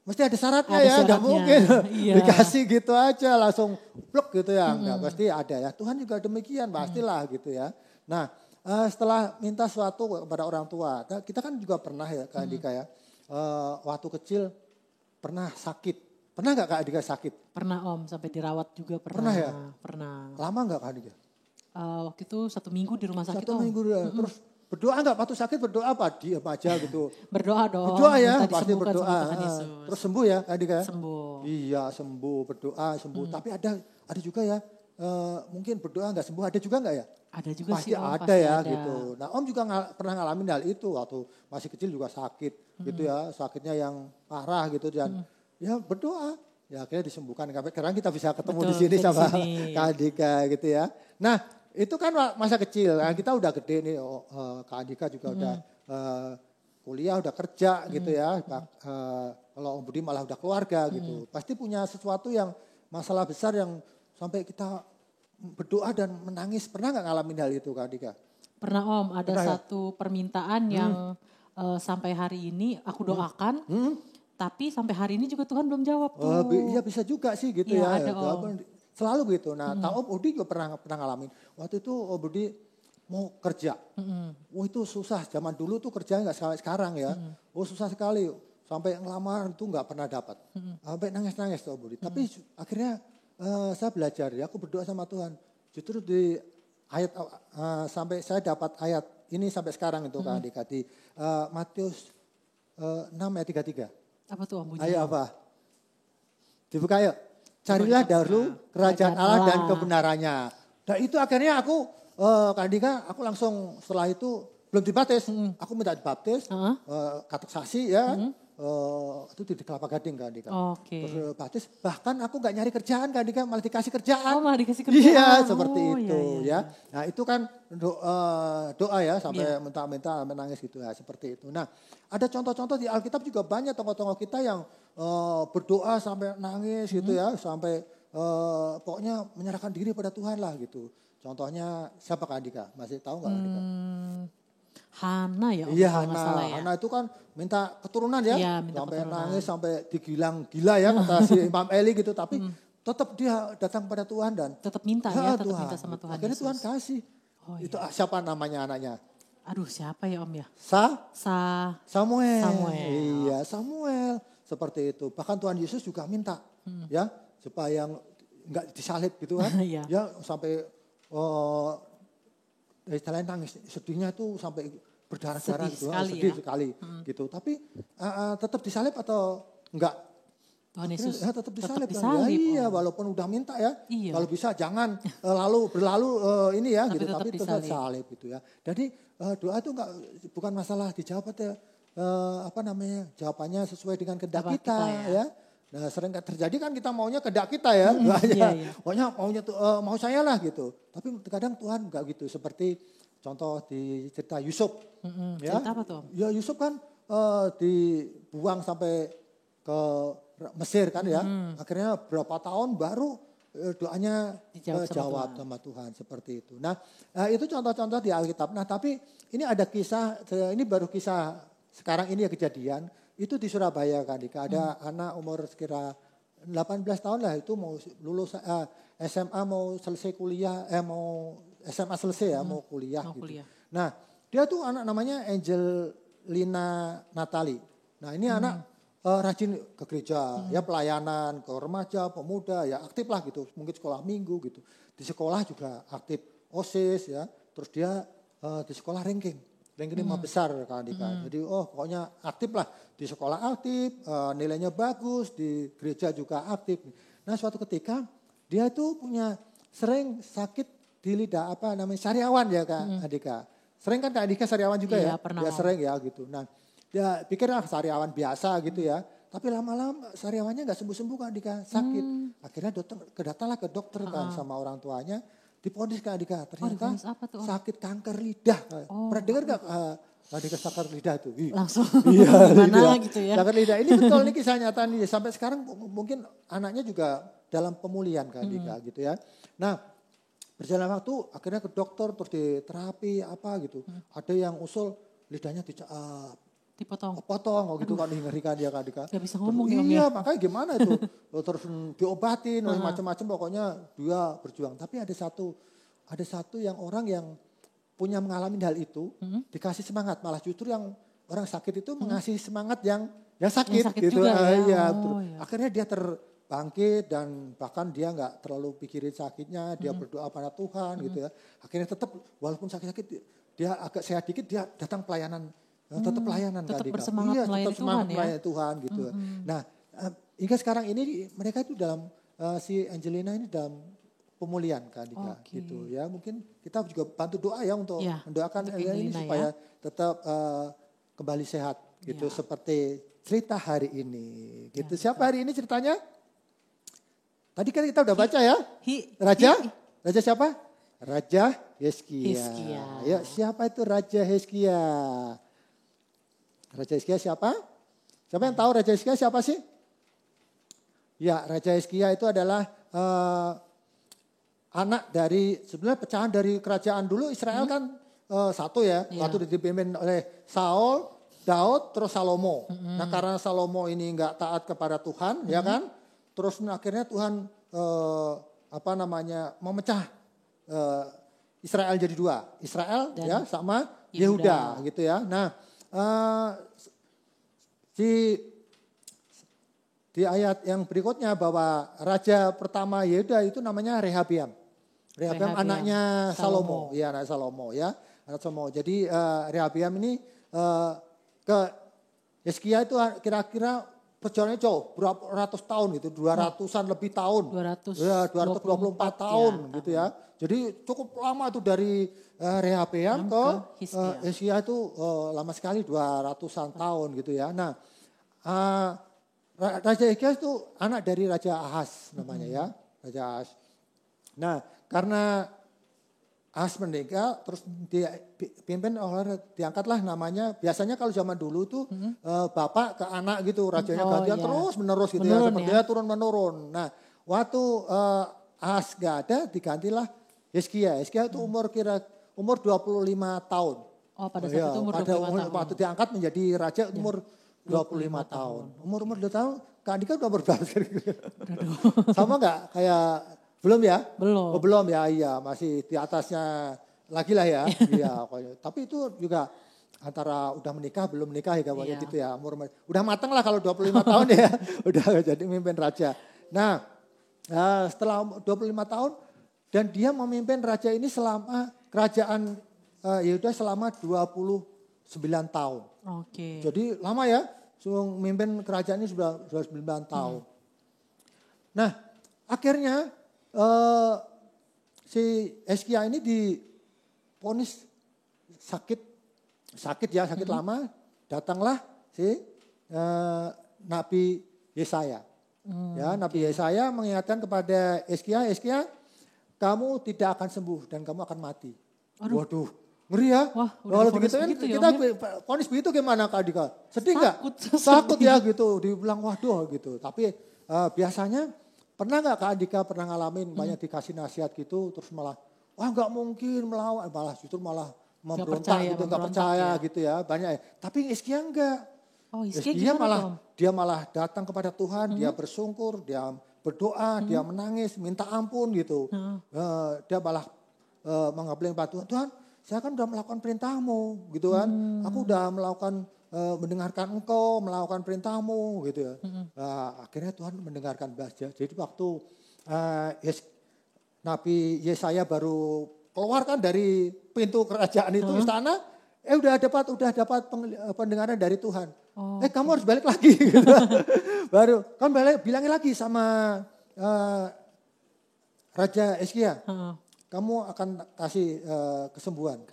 mesti ada syaratnya ya, nggak mungkin dikasih gitu aja langsung pluk gitu ya, nggak pasti ada ya. Tuhan juga demikian pastilah gitu ya. Nah setelah minta sesuatu kepada orang tua, kita kan juga pernah ya Kak Andika ya, waktu kecil pernah sakit. Pernah nggak Kak Andika sakit? Pernah Om, sampai dirawat juga pernah. Pernah ya? Pernah. Lama nggak Kak Andika? Waktu itu 1 minggu di rumah sakit 1 minggu ya. Terus berdoa nggak waktu sakit, berdoa apa? Diam aja gitu. Berdoa dong. Berdoa ya, pasti disembuhkan berdoa. sama Tuhan Yesus. Terus sembuh ya Adika? Sembuh. Iya sembuh, berdoa sembuh. Tapi ada juga ya, mungkin berdoa nggak sembuh, ada juga nggak ya? Ada juga Pasti sih Om, ada pasti ya ada. gitu. Nah Om juga pernah ngalamin hal itu waktu masih kecil juga sakit gitu ya, sakitnya yang parah gitu dan ya berdoa. Ya akhirnya disembuhkan. Sekarang kita bisa ketemu Betul, di sini sama sini. Kak Andika gitu ya. Nah itu kan masa kecil, nah, kita udah gede nih, Kak Andika juga udah kuliah, udah kerja gitu ya. Kalau Om Budi malah udah keluarga gitu. Pasti punya sesuatu yang masalah besar yang sampai kita berdoa dan menangis. Pernah nggak ngalamin hal itu Kak Andika? Pernah Om, ada Pernah, ya? satu permintaan yang sampai hari ini aku doakan. Tapi sampai hari ini juga Tuhan belum jawab tuh. Iya bisa juga sih gitu Iya, ya. ada, Om. Selalu gitu. Nah, tahu Om Budi juga pernah ngalamin. Waktu itu Om Budi mau kerja. Itu susah. Zaman dulu tuh kerja nggak sampai sekarang ya. Susah sekali. Sampai ngelamar itu nggak pernah dapat. Sampai nangis-nangis tuh Om Budi. Tapi akhirnya saya belajar ya. Aku berdoa sama Tuhan. Justru di ayat sampai saya dapat ayat ini sampai sekarang itu Kak Andika di Matius 6 ayat 33. Apa tuh Om bunyinya? Ayo apa? Dibuka yuk. Carilah dahulu kerajaan Allah dan kebenarannya. Dan itu akhirnya aku, Kak Andika, aku langsung setelah itu belum dibaptis. Aku minta dibaptis, kateksasi ya. Itu di Kelapa Gading Kak Andika. Terus baptis, bahkan aku gak nyari kerjaan Kak Andika, malah dikasih kerjaan. Malah dikasih kerjaan. Iya seperti itu iya. ya. Nah itu kan doa ya sampai minta-minta menangis gitu ya seperti itu. Nah ada contoh-contoh di Alkitab juga banyak tokoh-tokoh kita yang berdoa sampai nangis gitu ya. Sampai pokoknya menyerahkan diri pada Tuhan lah gitu. Contohnya siapa Kak Andika? Masih tahu gak Kak Andika? Hana ya Om, iya Hana itu kan minta keturunan ya, iya, minta sampai keturunan. nangis sampai digilang gila ya kata si Imam Eli gitu, tapi tetap dia datang pada Tuhan dan tetap minta ya, tetap minta sama Tuhan akhirnya Yesus. Tuhan kasih. Itu siapa namanya anaknya? Aduh siapa ya Om ya? Samuel. Samuel. Iya Samuel seperti itu. Bahkan Tuhan Yesus juga minta ya supaya nggak disalib gitu kan, Iya. ya sampai istilahnya nangis, sedihnya tuh sampai berdarah-darah gitu, sedih sekali gitu. Tapi tetap disalib atau enggak? Tuhan Yesus ya, tetap disalib. disalib. Iya, walaupun udah minta ya. Iya. Kalau bisa jangan berlalu ini ya tapi gitu, tetap tapi tetap disalib gitu ya. Jadi doa itu enggak bukan masalah dijawab ya. Jawabannya sesuai dengan kehendak kita ya. Nah sering terjadi kan kita maunya kehendak kita ya. Iya. Pokoknya mau saya lah gitu. Tapi kadang Tuhan enggak gitu. Seperti contoh di cerita Yusuf. Ya. Cerita apa tuh? Ya Yusuf kan dibuang sampai ke Mesir kan ya. Akhirnya berapa tahun baru doanya dijawab sama Tuhan seperti itu. Nah itu contoh-contoh di Alkitab. Nah tapi ini ada kisah, ini baru kisah sekarang ini ya kejadian. Itu di Surabaya kan, ada anak umur sekira 18 tahun lah itu mau lulus SMA mau selesai kuliah, mau SMA selesai ya mau kuliah gitu. Nah dia tuh anak namanya Angelina Natali. Nah ini anak rajin ke gereja, ya pelayanan ke remaja, pemuda, ya aktif lah gitu. Mungkin sekolah minggu gitu. Di sekolah juga aktif OSIS ya. Terus dia di sekolah ranking 5 besar Kak Andika. Jadi pokoknya aktif lah. Di sekolah aktif, nilainya bagus, di gereja juga aktif. Nah suatu ketika dia itu sering sakit di lidah, sariawan ya Kak Andika. Sering kan Kak Andika sariawan juga ya? Pernah. Ya sering ya gitu. Nah dia pikir sariawan biasa gitu ya. Tapi lama-lama sariawannya gak sembuh-sembuh Kak Andika, sakit. Akhirnya kedatanglah ke dokter kan sama orang tuanya. Diponis Kak Andika, ternyata sakit kanker lidah. Pernah dengar gak Kak Andika sakit lidah itu? Langsung iya, gimana gitu ya. Sakit lidah, ini betul nih kisah nyata nih. Sampai sekarang mungkin anaknya juga dalam pemulihan Kak Andika gitu ya. Nah berjalan waktu akhirnya ke dokter terus diterapi gitu. Ada yang usul lidahnya dipotong gitu kan, ngerikan dia Kak Andika. Gak bisa ngomong ya. Iya makanya gimana itu. Terus diobatin macam-macam pokoknya dia berjuang. Tapi ada satu yang orang yang punya mengalami hal itu dikasih semangat, malah justru yang orang sakit itu mengasih semangat yang sakit gitu. Juga, ya. Ya. Akhirnya dia terbangkit dan bahkan dia nggak terlalu pikirin sakitnya, dia berdoa pada Tuhan gitu ya. Akhirnya tetap walaupun sakit-sakit dia agak sehat dikit dia datang pelayanan. Tetap pelayanan tetap Kak Andika. bersemangat melayani Tuhan ya. Melayani Tuhan gitu. Nah hingga sekarang ini mereka itu dalam si Angelina ini dalam pemulihan Kak Andika gitu ya. Mungkin kita juga bantu doa ya untuk mendoakan Angelina ini supaya tetap kembali sehat gitu seperti cerita hari ini gitu. Siapa hari ini ceritanya? Tadi kan kita udah baca ya. Raja siapa? Raja Hizkia. Ya, siapa itu Raja Hizkia? Raja Hizkia siapa? Siapa yang tahu Raja Hizkia siapa sih? Ya, Raja Hizkia itu adalah anak dari, sebenarnya pecahan dari kerajaan dulu Israel kan satu ya. Waktu dipimpin oleh Saul, Daud, terus Salomo. Nah karena Salomo ini enggak taat kepada Tuhan, ya kan? Terus akhirnya Tuhan memecah Israel jadi dua, Israel dan ya sama Yehuda gitu ya. Nah di ayat yang berikutnya bahwa raja pertama Yehuda itu namanya Rehabiam. Rehabiam anaknya Salomo, ya anak Salomo ya, anak Salomo. Jadi Rehabiam ini ke Hizkia itu kira-kira perjalanannya jauh, berapa ratus tahun gitu, 200-an lebih tahun. 224 tahun gitu ya. Jadi cukup lama itu dari Rehabeam ke Hizkia itu lama sekali 200-an tahun gitu ya. Nah, Raja Hizkia itu anak dari Raja Ahaz namanya ya, Raja Ahaz. Nah, karena Ahaz meninggal, terus diangkatlah namanya. Biasanya kalau zaman dulu tuh bapak ke anak gitu, rajanya gantian terus menerus gitu ya, sepertinya turun menurun. Nah, waktu Ahaz gak ada, digantilah Hizkia. Hizkia itu umur 25 tahun. Oh, pada saat itu umur 25 tahun. Waktu diangkat menjadi raja umur 25 tahun. Umur 2 tahun, Kak Andika udah berapa? Sama gak kayak belum ya? Belum. Oh, belum ya, iya masih di atasnya lagi lah ya. Iya, tapi itu juga antara udah menikah belum menikah ya kayak gitu ya. Udah matang lah kalau 25 tahun ya. Udah jadi memimpin raja. Nah, setelah 25 tahun dan dia memimpin raja ini selama kerajaan Yehuda selama 29 tahun. Oke. Jadi lama ya, memimpin kerajaan ini sudah 29 tahun. Nah, akhirnya si Hizkia ini divonis sakit lama. Datanglah si Nabi Yesaya. Nabi Yesaya mengingatkan kepada Hizkia, kamu tidak akan sembuh dan kamu akan mati. Waduh, ngeri ya. Wah, kalau begitu kan kita vonis begitu gimana Kak Dika? Sedih nggak? Takut ya gitu. Dibilang waduh gitu. Tapi biasanya pernah nggak Kak Andika pernah ngalamin banyak dikasih nasihat gitu terus malah wah nggak mungkin melawan, justru malah memberontak gitu, nggak percaya gitu ya banyak ya. Tapi Hizkia enggak. Hizkia malah datang kepada Tuhan, dia bersungkur, dia berdoa, dia menangis, minta ampun gitu. Dia malah mengabling pada Tuhan, saya kan udah melakukan perintahmu gitu kan, aku udah melakukan mendengarkan engkau, melakukan perintahmu gitu ya. Akhirnya Tuhan mendengarkan baca. Jadi waktu Nabi Yesaya baru keluar kan dari pintu kerajaan itu istana, udah dapat pendengaran dari Tuhan. Kamu harus balik lagi gitu. Baru kan bilangin lagi sama Raja Hizkia. Kamu akan kasih kesembuhan.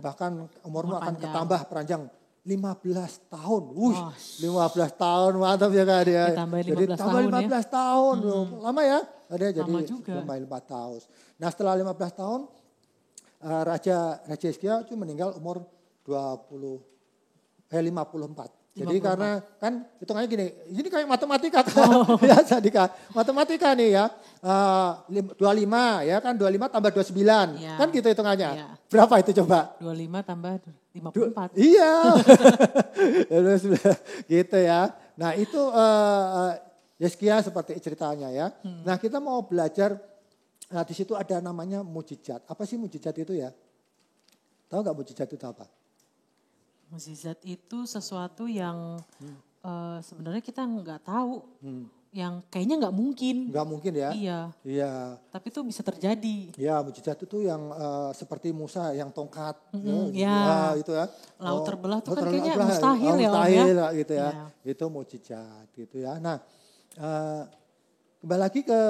Bahkan umurmu akan ketambah panjang 15 tahun. 15 tahun mantap ya Kak dia. Jadi tambah 15 tahun. Lama ya? Ada jadi tambah 5 tahun. Nah, setelah 15 tahun Raja Hizkia itu meninggal umur 54. Jadi karena kan hitungannya gini, ini kayak matematika ya Sadika. Matematika nih ya. 25 ya kan 25 tambah 29. Ya. Kan gitu hitungannya. Ya. Berapa itu coba? 25 tambah 54. Iya. Gitu ya. Nah, itu Hizkia seperti ceritanya ya. Nah, kita mau belajar di situ ada namanya mujizat. Apa sih mujizat itu ya? Tahu nggak mujizat itu apa? Mukjizat itu sesuatu yang sebenarnya kita nggak tahu, yang kayaknya nggak mungkin. Nggak mungkin ya? Iya. Tapi itu bisa terjadi. Ya, mukjizat itu yang seperti Musa yang tongkat, itu ya. Laut terbelah itu kan kayaknya mustahil ya Om ya. Gitu ya. Itu mukjizat gitu ya. Nah, kembali lagi ke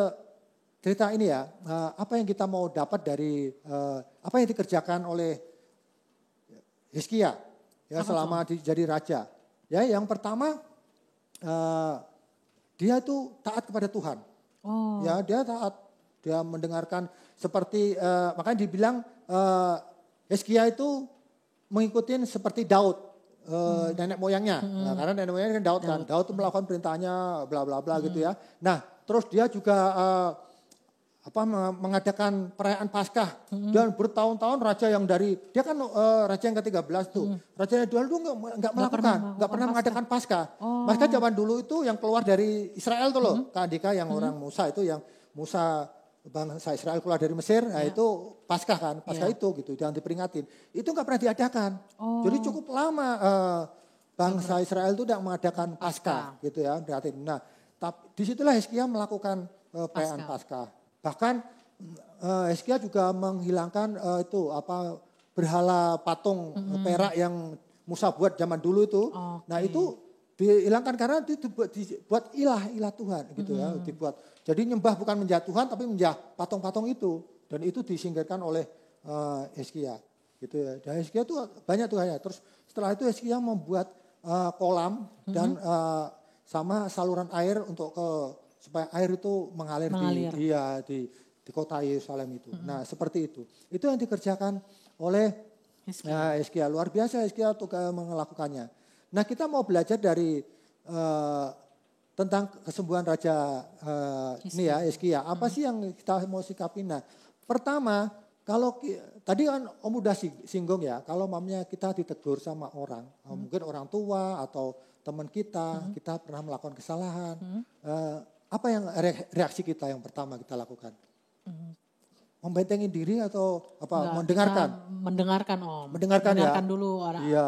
cerita ini ya. Apa yang kita mau dapat dari apa yang dikerjakan oleh Hizkia? Ya, selama jadi raja. Ya, yang pertama dia itu taat kepada Tuhan. Ya, dia taat. Dia mendengarkan seperti makanya dibilang Hizkia itu mengikuti seperti Daud, nenek moyangnya. Nah, karena nenek moyangnya kan Daud kan. Daud itu melakukan perintahnya bla bla bla gitu ya. Nah, terus dia juga mengadakan perayaan Paskah dan bertahun-tahun raja yang dia kan raja yang ke-13 tuh. Raja yang dulu enggak pernah mengadakan Paskah. Paskah zaman dulu itu yang keluar dari Israel tuh loh, Kak Andika, yang orang Musa itu, yang Musa bangsa Israel keluar dari Mesir, nah itu Paskah kan, Paskah itu gitu, yang diperingatin. Itu enggak pernah diadakan. Jadi cukup lama bangsa Israel itu tidak mengadakan Paskah gitu ya, berarti. Nah, tapi disitulah Hizkia melakukan perayaan Paskah. Bahkan Hizkia juga menghilangkan berhala patung perak yang Musa buat zaman dulu itu. Nah itu dihilangkan karena itu dibuat ilah Tuhan gitu ya, dibuat. Jadi nyembah bukan menjah Tuhan tapi menjah patung-patung itu, dan itu disingkirkan oleh Hizkia gitu ya. Dan Hizkia itu banyak Tuhannya. Terus setelah itu Hizkia membuat kolam dan sama saluran air untuk supaya air itu mengalir. Di kota Yerusalem itu. Nah seperti itu. Itu yang dikerjakan oleh Hizkia. Luar biasa Hizkia untuk melakukannya. Nah kita mau belajar dari tentang kesembuhan Raja Hizkia. Apa sih yang kita mau sikapi? Nah pertama, kalau tadi kan Om udah singgung ya, kalau mamanya kita ditegur sama orang, mungkin orang tua atau teman kita, kita pernah melakukan kesalahan. Apa yang reaksi kita yang pertama kita lakukan? Membentengin diri atau mendengarkan? Mendengarkan Om. Mendengarkan dulu orang. Iya.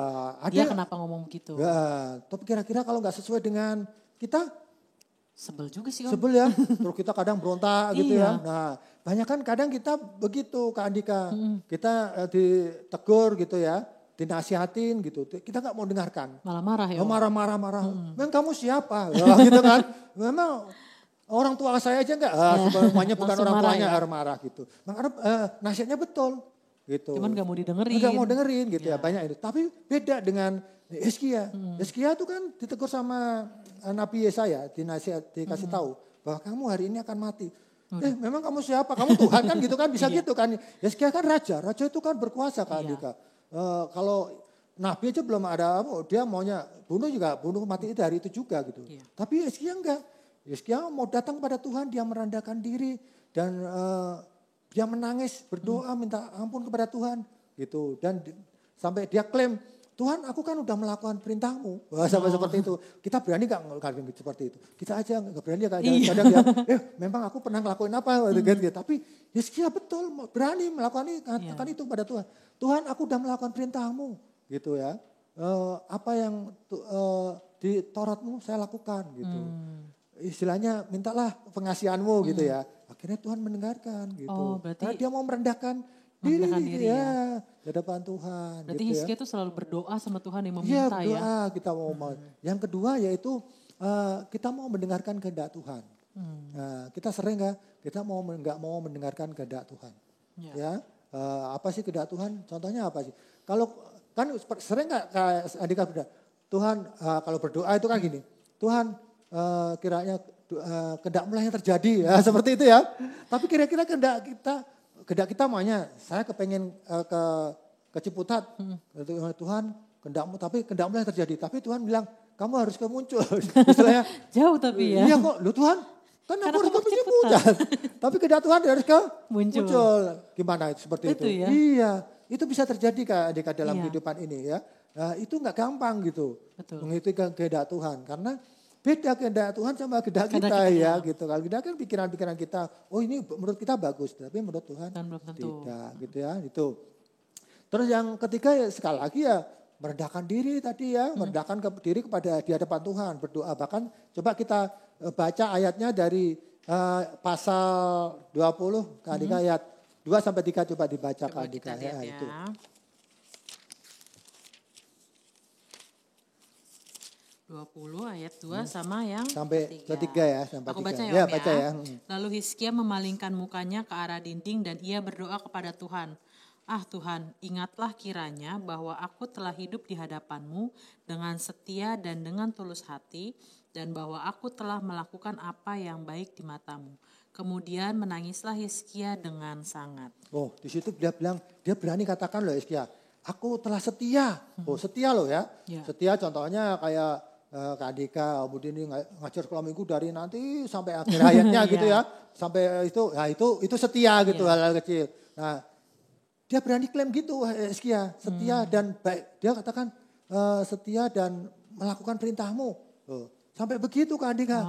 Dia kenapa ngomong gitu? Ya, tapi kira-kira kalau nggak sesuai dengan kita, sebel juga sih Om. Sebel ya. Terus kita kadang berontak gitu ya. Nah, banyak kan kadang kita begitu Kak Andika. Kita ditegur gitu ya, dinasihatin gitu. Kita nggak mau dengarkan. Malah marah ya. Marah. Memang kamu siapa? Ya, gitu kan. Memang orang tua saya aja enggak, semuanya bukan orang tuanya marah gitu. Nasihatnya betul gitu. Cuman gak mau didengerin. Gak mau dengerin gitu ya, banyak itu. Tapi beda dengan Hizkia. Hizkia itu kan ditegur sama Nabi Yesaya, dikasih tahu bahwa kamu hari ini akan mati. Memang kamu siapa? Kamu Tuhan kan gitu kan, bisa gitu kan. Hizkia kan raja itu kan berkuasa kan Andika. Kalau Nabi aja belum ada, dia maunya bunuh mati itu hari itu juga gitu. Tapi Hizkia enggak. Hizkia mau datang kepada Tuhan, dia merendahkan diri dan dia menangis, berdoa minta ampun kepada Tuhan gitu. Dan sampai dia klaim, Tuhan aku kan udah melakukan perintahmu. Sampai seperti itu. Kita berani gak ngelakuin seperti itu? Kita aja gak berani kadang ya. Memang aku pernah ngelakuin apa gitu. Tapi Hizkia betul berani melakukan katakan itu pada Tuhan. Tuhan aku udah melakukan perintahmu gitu ya. Apa yang di Tauratmu saya lakukan gitu. Istilahnya mintalah pengasihanmu gitu ya. Akhirnya Tuhan mendengarkan gitu. Karena dia mau merendahkan diri ya di hadapan Tuhan. Berarti gitu Hizkia itu selalu berdoa sama Tuhan yang Iya, meminta berdoa kita mau. Yang kedua yaitu kita mau mendengarkan kehendak Tuhan. Kita sering kita nggak mau mendengarkan kehendak Tuhan. Ya, apa sih kehendak Tuhan? Contohnya apa sih? Kalau kan sering nggak Andika berdoa, Tuhan kalau berdoa itu kan gini, Tuhan kiranya kehendak-Mu yang terjadi ya seperti itu ya. Tapi kira-kira kehendak kita maunya saya kepengen ke Ciputat. Tuhan kehendak-Mu, tapi kehendak-Mu yang terjadi. Tapi Tuhan bilang kamu harus muncul. Istilahnya jauh tapi ya. Iya kok, lu Tuhan kan aku harus ke Ciputat. Tapi kehendak Tuhan harus muncul. Gimana itu seperti itu? Ya? Iya, itu bisa terjadi Kak dalam kehidupan ini ya. Itu nggak gampang gitu. Mengikuti kehendak Tuhan karena beda kehendak Tuhan sama kehendak kita ya gitu. Kalau kita kan pikiran-pikiran kita, oh ini menurut kita bagus, tapi menurut Tuhan tidak gitu ya itu. Terus yang ketiga ya sekali lagi ya merendahkan diri tadi ya, merendahkan diri kepada di hadapan Tuhan, berdoa. Bahkan coba kita baca ayatnya dari pasal 20 Kak Andika ayat 2 sampai 3 coba dibaca Kak Andika ya itu. 20 ayat 2 sama yang sampai ketiga ya. Aku baca ya. Baca ya. Lalu Hizkia memalingkan mukanya ke arah dinding dan ia berdoa kepada Tuhan. Ah Tuhan, ingatlah kiranya bahwa aku telah hidup di hadapan-Mu dengan setia dan dengan tulus hati dan bahwa aku telah melakukan apa yang baik di matamu. Kemudian menangislah Hizkia dengan sangat. Oh, di situ dia bilang, dia berani katakan loh Hizkia, aku telah setia. Oh, setia loh ya. Setia contohnya kayak Kak Andika, kemudian ini ngajar sekolah minggu dari nanti sampai akhir hayatnya gitu ya. Sampai itu, ya itu setia gitu hal-hal kecil. Nah, dia berani klaim gitu Hizkia, setia dan baik. Dia katakan setia dan melakukan perintahmu. Oh. Sampai begitu Kak Andika,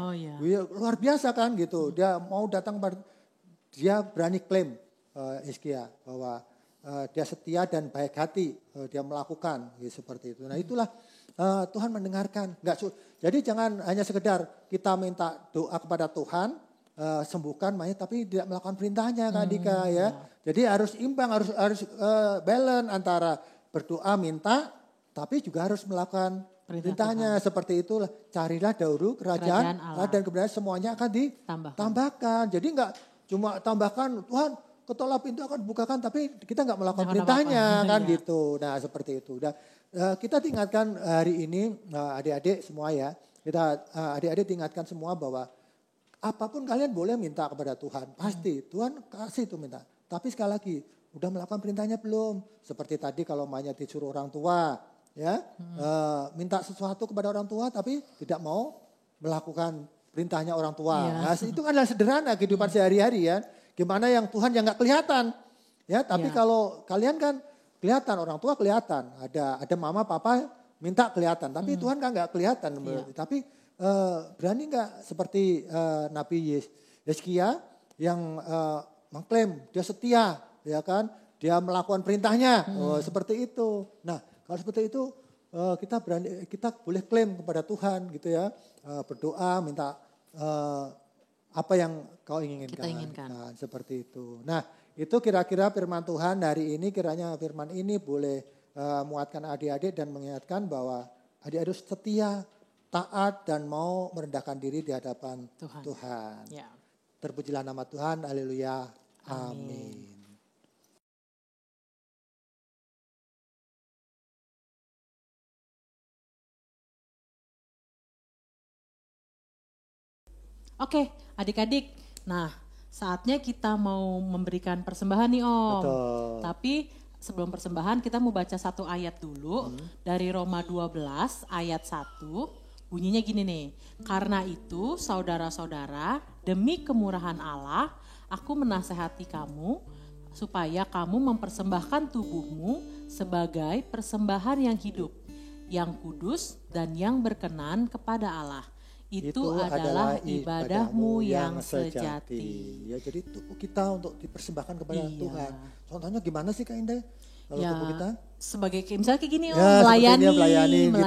luar biasa kan gitu. Dia mau datang, dia berani klaim Hizkia bahwa dia setia dan baik hati, dia melakukan gitu, seperti itu. Nah itulah Tuhan mendengarkan. Jadi jangan hanya sekedar kita minta doa kepada Tuhan, sembuhkan mayat tapi tidak melakukan perintahnya Kak Andika ya. Jadi harus imbang, harus balance antara berdoa minta tapi juga harus melakukan perintahnya. Seperti itulah, carilah dahulu kerajaan Allah dan kebenaran, semuanya akan ditambahkan. Jadi enggak cuma tambahkan, Tuhan ketuklah pintu akan bukakan, tapi kita enggak melakukan perintahnya kan gitu. Nah seperti itu. Nah, kita diingatkan hari ini adik-adik semua ya, kita adik-adik diingatkan semua bahwa apapun kalian boleh minta kepada Tuhan, pasti Tuhan kasih itu minta. Tapi sekali lagi, udah melakukan perintahnya belum? Seperti tadi kalau mainnya disuruh orang tua, ya minta sesuatu kepada orang tua tapi tidak mau melakukan perintahnya orang tua. Nah, itu kan adalah sederhana kehidupan sehari-hari ya. Gimana yang Tuhan yang nggak kelihatan ya, tapi kalau kalian kan kelihatan, orang tua kelihatan, ada mama papa minta kelihatan, tapi Tuhan kan nggak kelihatan. Tapi berani nggak seperti Nabi Hizkia yang mengklaim dia setia, ya kan, dia melakukan perintahnya, seperti itu. Nah kalau seperti itu kita boleh klaim kepada Tuhan gitu ya, berdoa minta apa yang kau inginkan. Nah, seperti itu. Nah itu kira-kira firman Tuhan hari ini, kiranya firman ini boleh menguatkan adik-adik dan mengingatkan bahwa adik-adik setia, taat dan mau merendahkan diri di hadapan Tuhan. Ya. Terpujilah nama Tuhan, haleluya, amin. Oke, adik-adik. Nah, saatnya kita mau memberikan persembahan nih Om. Betul. Tapi sebelum persembahan kita mau baca satu ayat dulu dari Roma 12 ayat 1. Bunyinya gini nih. Karena itu saudara-saudara, demi kemurahan Allah, aku menasehati kamu supaya kamu mempersembahkan tubuhmu sebagai persembahan yang hidup, yang kudus dan yang berkenan kepada Allah. Itu adalah ibadahmu yang sejati. Ya, jadi tubuh kita untuk dipersembahkan kepada Tuhan. Contohnya gimana sih Kak Indah? Kalau tubuh kita? Sebagai misalnya kayak gini, melayani gitu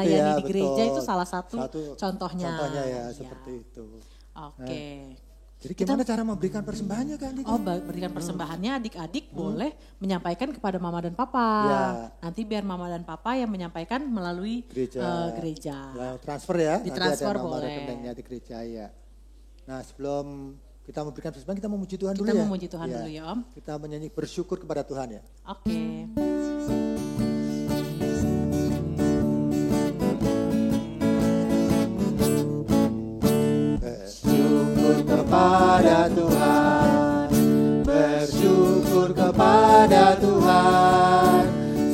ya, di gereja itu salah satu contohnya. Contohnya ya, seperti itu. Oke. Jadi gimana cara memberikan persembahannya Kak Andika? Berikan persembahannya adik-adik boleh menyampaikan kepada mama dan papa. Ya. Nanti biar mama dan papa yang menyampaikan melalui gereja. Transfer ya? Ditransfer nanti ada boleh. Rekeningnya di gereja ya. Nah sebelum kita memberikan persembahan, kita memuji Tuhan dulu ya. Kita memuji Tuhan dulu ya Om. Kita menyanyi bersyukur kepada Tuhan ya. Oke. Kepada Tuhan, bersyukur kepada Tuhan,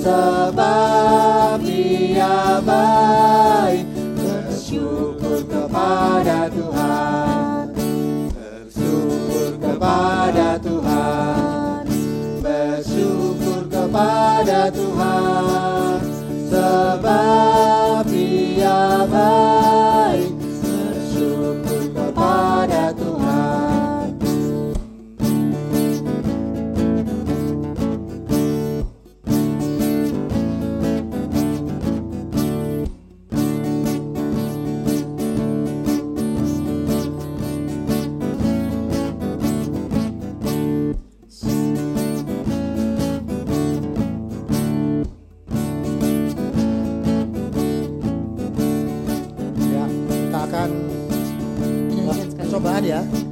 sebab Dia baik. Bersyukur kepada Tuhan, bersyukur kepada Tuhan, bersyukur kepada Tuhan, sebab Dia baik. Bersyukur kepada Tuhan.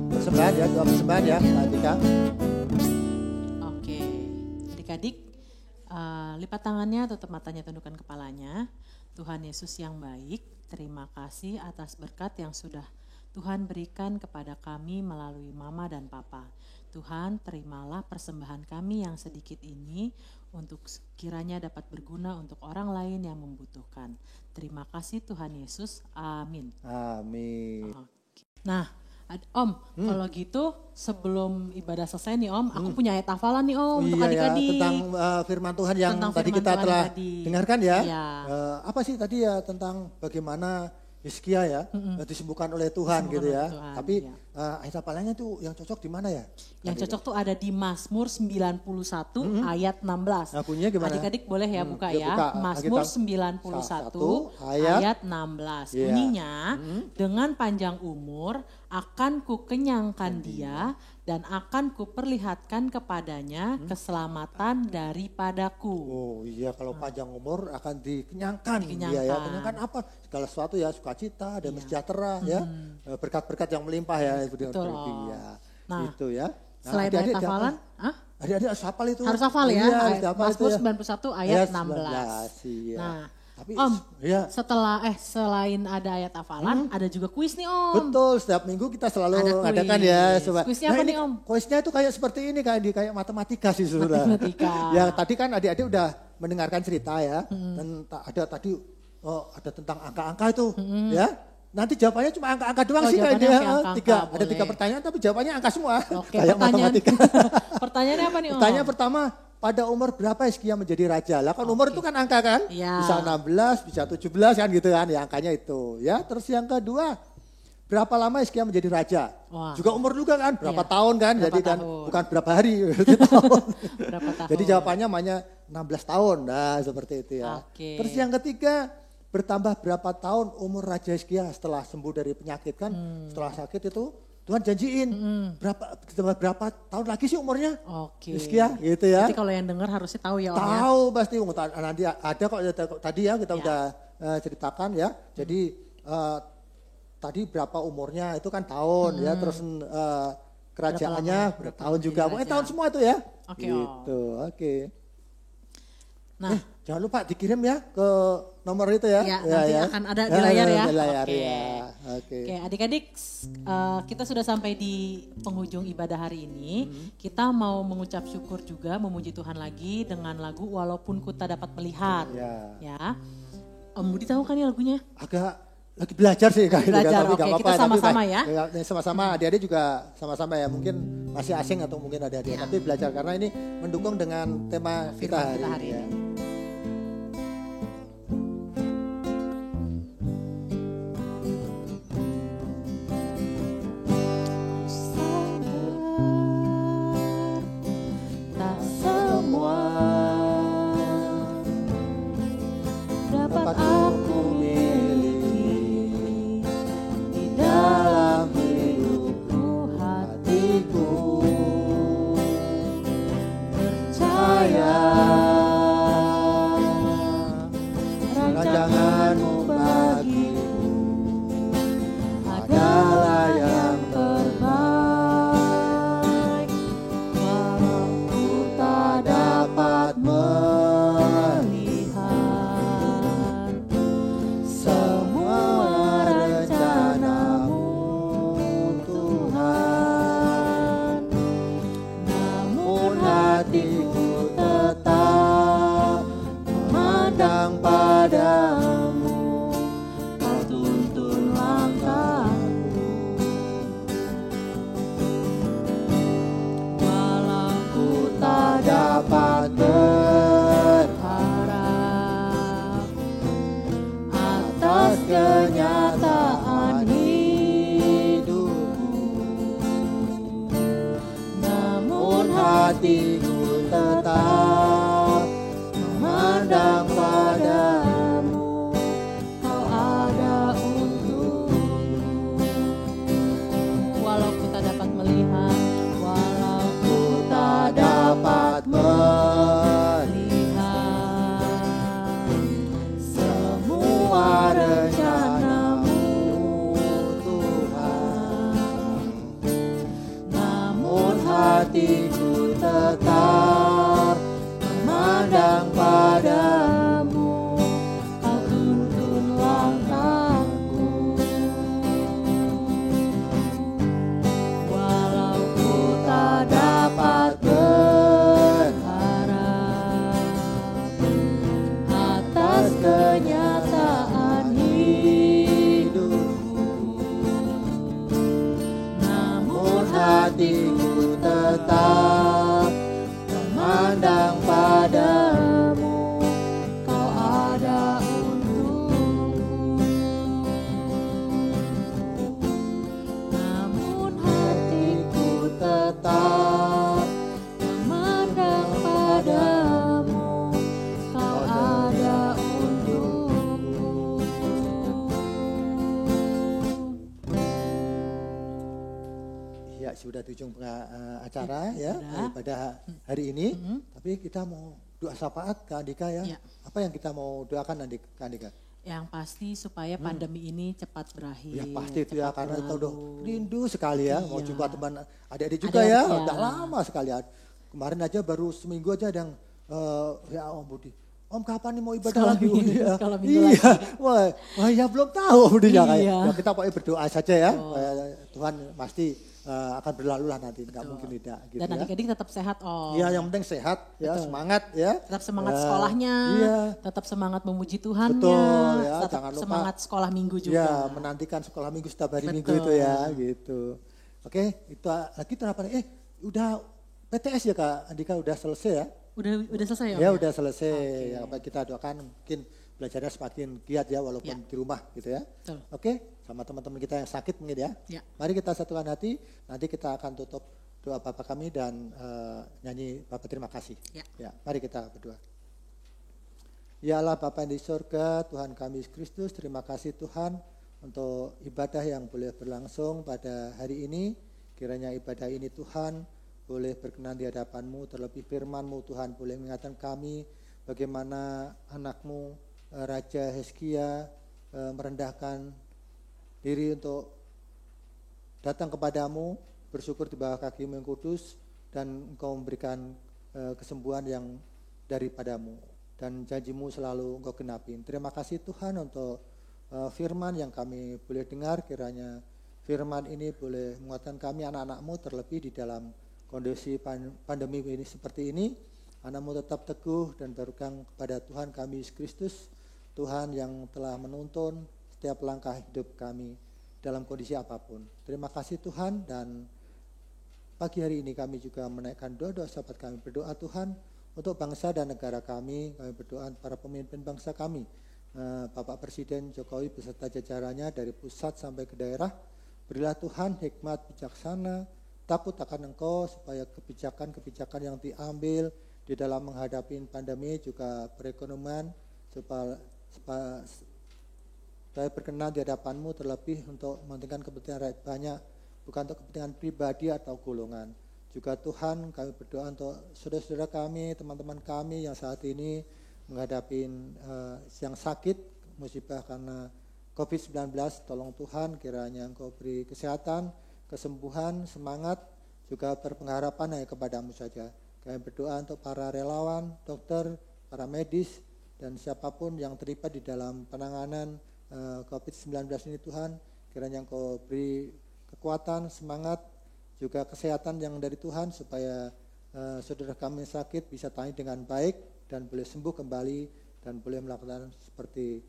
Persembahan ya, doa persembahan ya, Andika. Oke, adik-adik lipat tangannya, tutup matanya, tundukkan kepalanya. Tuhan Yesus yang baik, terima kasih atas berkat yang sudah Tuhan berikan kepada kami melalui Mama dan Papa. Tuhan, terimalah persembahan kami yang sedikit ini untuk kiranya dapat berguna untuk orang lain yang membutuhkan. Terima kasih Tuhan Yesus. Amin. Amin. Oke. Nah, Om, kalau gitu sebelum ibadah selesai nih Om, aku punya ayat hafalan nih Om untuk adik-adik. Tentang firman Tuhan yang tadi kita telah dengarkan ya. Apa sih tadi ya tentang bagaimana Hizkia ya disembuhkan oleh Tuhan gitu ya. Tuhan, tapi ayat hafalannya tuh yang cocok di mana ya? Yang cocok tuh ada di Mazmur 91 ayat 16. Nah, bunyinya gimana? Adik-adik boleh ya buka ya. Buka. Mazmur 91 ayat 16. Bunyinya, dengan panjang umur akan kukenyangkan dia dan akan kuperlihatkan kepadanya keselamatan daripadaku. Oh iya, kalau panjang umur akan dikenyangkan. Dia ya, kenyangkan apa? Segala sesuatu ya, sukacita dan sejahtera ya. Berkat-berkat yang melimpah ya. Betul. Nah, itu ya. Nah, selain ayat hafalan, adik-adik harus hafal itu. Harus hafal ya. Iya, Mazmur 91 ayat 16. Iya. Nah, tapi, Om, selain ada ayat hafalan, ada juga kuis nih Om. Betul, setiap minggu kita selalu adakan ya. Kuisnya apa nih Om? Kuisnya itu kayak seperti ini, kayak matematika sih sudah. Matematika. Ya tadi kan adik-adik udah mendengarkan cerita ya. Dan ada tadi ada tentang angka-angka itu ya. Nanti jawabannya cuma angka-angka doang sih kayak dia. Ada 3 pertanyaan tapi jawabannya angka semua. Oke, kayak matematika. Pertanyaannya apa nih Om? Pertanyaan pertama, pada umur berapa Hizkia menjadi raja? Lah kan umur itu kan angka kan? Ya. Bisa 16, bisa 17 kan gitu kan, ya angkanya itu. Ya, terus yang kedua, berapa lama Hizkia menjadi raja? Wah. Juga umur juga kan, berapa tahun kan? Jadi kan bukan berapa hari, tahun. Berapa tahun? Jadi jawabannya hanya 16 tahun. Nah, seperti itu ya. Oke. Terus yang ketiga, bertambah berapa tahun umur Raja Hizkia setelah sembuh dari penyakit kan? Setelah sakit itu Tuhan janjiin berapa tahun lagi sih umurnya? Oke. Hizkia gitu ya. Jadi kalau yang dengar harusnya tahu ya Om ya. Tahu pasti nanti ada kok tadi ya kita udah ceritakan ya. Jadi tadi berapa umurnya itu kan tahun ya, terus kerajaannya berapa tahun juga. Pokoknya tahun semua itu ya. Oke. Gitu. Oke. Nah, jangan lupa dikirim ya ke nomor itu ya. Ya, nanti akan ada di layar ya. Di layar Oke. ya. Oke. Oke, adik-adik, kita sudah sampai di penghujung ibadah hari ini. Kita mau mengucap syukur juga, memuji Tuhan lagi dengan lagu Walaupun Ku Tak Dapat Melihat. Ya. Om Budi tahu kan ya lagunya? Agak lagi belajar sih kayaknya. Belajar, tapi oke. apa-apa. Kita sama-sama ya. Sama-sama, adik-adik juga sama-sama ya. Mungkin masih asing atau mungkin adik-adik. Tapi belajar karena ini mendukung dengan tema kita hari ini. hatiku tetap memandang padamu. Kau hatiku tetap memandang padamu, Kau ada untukku. Namun hatiku tetap memandang padamu, Kau ada untukku. Ya, sudah di ujung acara ya, pada hari ini. Tapi kita mau doa syafaat Kak Andika ya. Apa yang kita mau doakan Kak Andika? Yang pasti supaya pandemi ini cepat berakhir. Ya pasti itu ya, karena kita udah rindu sekali ya. Mau jumpa teman adik-adik juga ya. Udah lama sekali. Kemarin aja baru seminggu aja ada yang ya Om Budi, Om kapan nih mau ibadah lagi? Iya, wah ya belum tahu Budinya kayak. Ya kita pokoknya berdoa saja ya. Tuhan pasti akan berlalu lah nanti, nggak mungkin tidak. Gitu. Dan adik-adik tetap sehat Om. Iya, yang penting sehat ya, semangat ya. Tetap semangat sekolahnya, tetap semangat memuji Tuhannya. Betul ya, tetap jangan lupa semangat sekolah minggu juga. Ya, menantikan sekolah minggu setiap hari Minggu itu ya, gitu. Oke, itu lagi terapan. Udah PTS ya Kak Andika, udah selesai ya? Udah selesai ya? Ya udah selesai. Ya, kita doakan mungkin belajarnya semakin giat ya walaupun di rumah gitu ya. Oke, sama teman-teman kita yang sakit mungkin ya. Mari kita satukan hati. Nanti kita akan tutup doa Bapa kami dan nyanyi Bapa terima kasih. Ya, mari kita berdoa. Ya Allah Bapa yang di surga, Tuhan kami Yesus Kristus, terima kasih Tuhan untuk ibadah yang boleh berlangsung pada hari ini. Kiranya ibadah ini Tuhan boleh berkenan di hadapan-Mu, terlebih firman-Mu Tuhan boleh mengingatkan kami bagaimana anak-Mu Raja Hizkia merendahkan diri untuk datang kepadamu, bersyukur di bawah kaki-Mu yang kudus, dan Engkau memberikan kesembuhan yang daripadamu, dan janji-Mu selalu Engkau genapin. Terima kasih Tuhan untuk firman yang kami boleh dengar, kiranya firman ini boleh menguatkan kami anak-anak-Mu, terlebih di dalam kondisi pandemi ini seperti ini. Anak-Mu tetap teguh dan berpegang kepada Tuhan kami Yesus Kristus, Tuhan yang telah menuntun setiap langkah hidup kami dalam kondisi apapun. Terima kasih Tuhan, dan pagi hari ini kami juga menaikkan doa-doa sahabat kami. Berdoa Tuhan untuk bangsa dan negara kami berdoa para pemimpin bangsa kami, Bapak Presiden Jokowi beserta jajarannya dari pusat sampai ke daerah. Berilah Tuhan hikmat bijaksana, takut akan Engkau, supaya kebijakan-kebijakan yang diambil di dalam menghadapi pandemi juga perekonomian supaya berkenan di hadapan-Mu, terlebih untuk mementingkan kepentingan rakyat banyak, bukan untuk kepentingan pribadi atau golongan. Juga Tuhan kami berdoa untuk saudara-saudara kami, teman-teman kami yang saat ini menghadapi yang sakit, musibah karena COVID-19, tolong Tuhan kiranya Engkau beri kesehatan, kesembuhan, semangat, juga berpengharapan hanya kepada-Mu saja. Kami berdoa untuk para relawan, dokter, para medis, dan siapapun yang terlibat di dalam penanganan COVID-19 ini Tuhan, kiranya Engkau beri kekuatan, semangat, juga kesehatan yang dari Tuhan, supaya saudara kami yang sakit bisa tangani dengan baik dan boleh sembuh kembali dan boleh melakukan seperti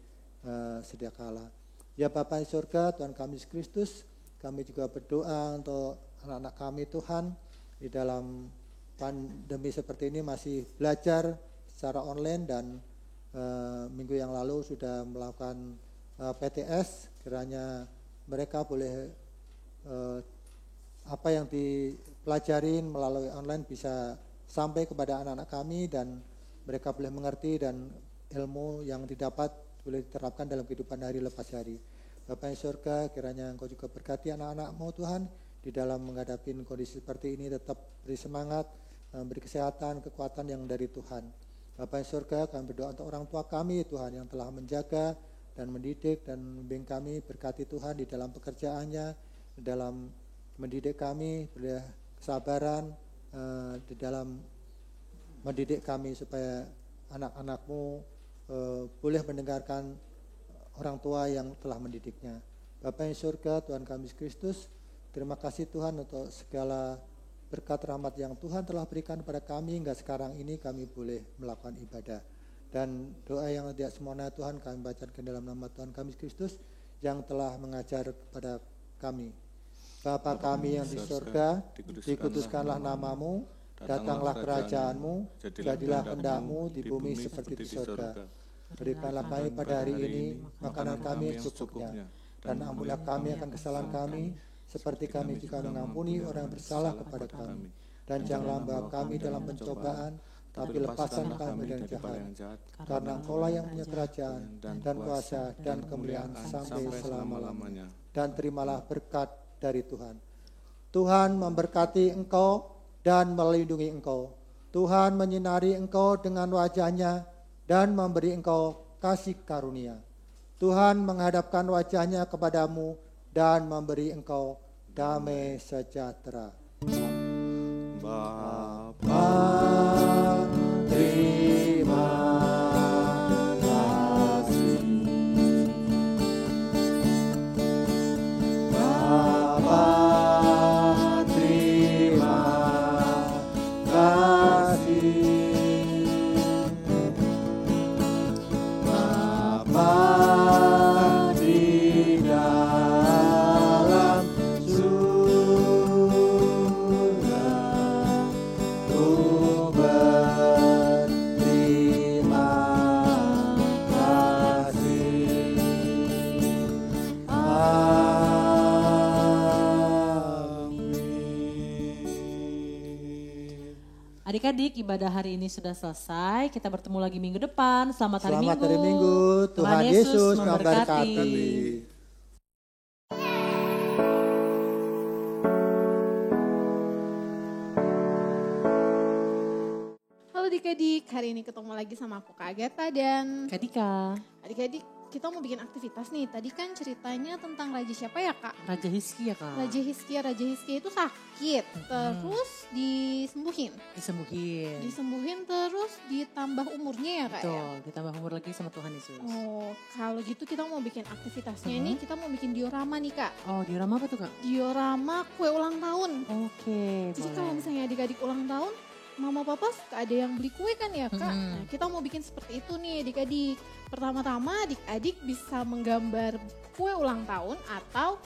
sedia kala. Ya Bapa di surga, Tuhan kami Yesus Kristus, kami juga berdoa untuk anak-anak kami Tuhan di dalam pandemi seperti ini masih belajar secara online, dan minggu yang lalu sudah melakukan PTS. Kiranya mereka boleh apa yang dipelajarin melalui online bisa sampai kepada anak-anak kami, dan mereka boleh mengerti, dan ilmu yang didapat boleh diterapkan dalam kehidupan hari lepas hari. Bapa yang surga, kiranya Engkau juga berkati anak-anak-Mu Tuhan di dalam menghadapi kondisi seperti ini, tetap beri semangat, beri kesehatan, kekuatan yang dari Tuhan. Bapa yang surga, kami berdoa untuk orang tua kami Tuhan yang telah menjaga dan mendidik dan membimbing kami. Berkati Tuhan di dalam pekerjaannya, di dalam mendidik kami, beri kesabaran di dalam mendidik kami, supaya anak-anak-Mu boleh mendengarkan orang tua yang telah mendidiknya. Bapa yang surga, Tuhan kami Yesus Kristus, terima kasih Tuhan untuk segala berkat rahmat yang Tuhan telah berikan kepada kami hingga sekarang ini kami boleh melakukan ibadah. Dan doa yang tidak sempurna Tuhan kami bacakan dalam nama Tuhan kami Yesus Kristus yang telah mengajar kepada kami. Bapa kami yang di surga, dikuduskanlah namamu, datanglah kerajaanmu, jadilah kehendak-mu di bumi seperti di surga. Berikanlah kami pada hari ini makanan kami yang secukupnya, dan ampunilah kami akan kesalahan kami, seperti kami juga mengampuni orang yang bersalah kepada kami. Dan janganlah membawa kami dalam pencobaan, tapi lepaskan kami dari jahat. Karena Engkaulah yang punya kerajaan, dan kuasa, dan kemuliaan sampai selama-lamanya. Dan terimalah berkat dari Tuhan. Tuhan memberkati engkau dan melindungi engkau. Tuhan menyinari engkau dengan wajahnya dan memberi engkau kasih karunia. Tuhan menghadapkan wajahnya kepadamu dan memberi engkau damai sejahtera. Bapa, terima kasih. Bapa, terima kasih. Bapa di dalam surga, ku berterima kasih. Adik-adik, ibadah hari ini sudah selesai. Kita bertemu lagi minggu depan. Selamat hari Selamat Minggu. hari Minggu. Tuhan Yesus memberkati. Halo adik-adik, hari ini ketemu lagi sama aku Kak Agatha dan Kak Dika, adik-adik kita mau bikin aktivitas nih. Tadi kan ceritanya tentang raja siapa ya Kak? Raja Hizkia Kak. Raja Hizkia itu sakit, terus disembuhin. Disembuhin terus ditambah umurnya ya Kak ya? Betul, ditambah umur lagi sama Tuhan Yesus. Oh, kalau gitu kita mau bikin aktivitasnya nih, kita mau bikin diorama nih Kak. Oh, diorama apa tuh Kak? Diorama kue ulang tahun. Oke, Jadi boleh. kalau misalnya adik-adik ulang tahun, mama papa suka ada yang beli kue kan ya Kak? Nah, kita mau bikin seperti itu nih adik-adik. Pertama-tama adik-adik bisa menggambar kue ulang tahun atau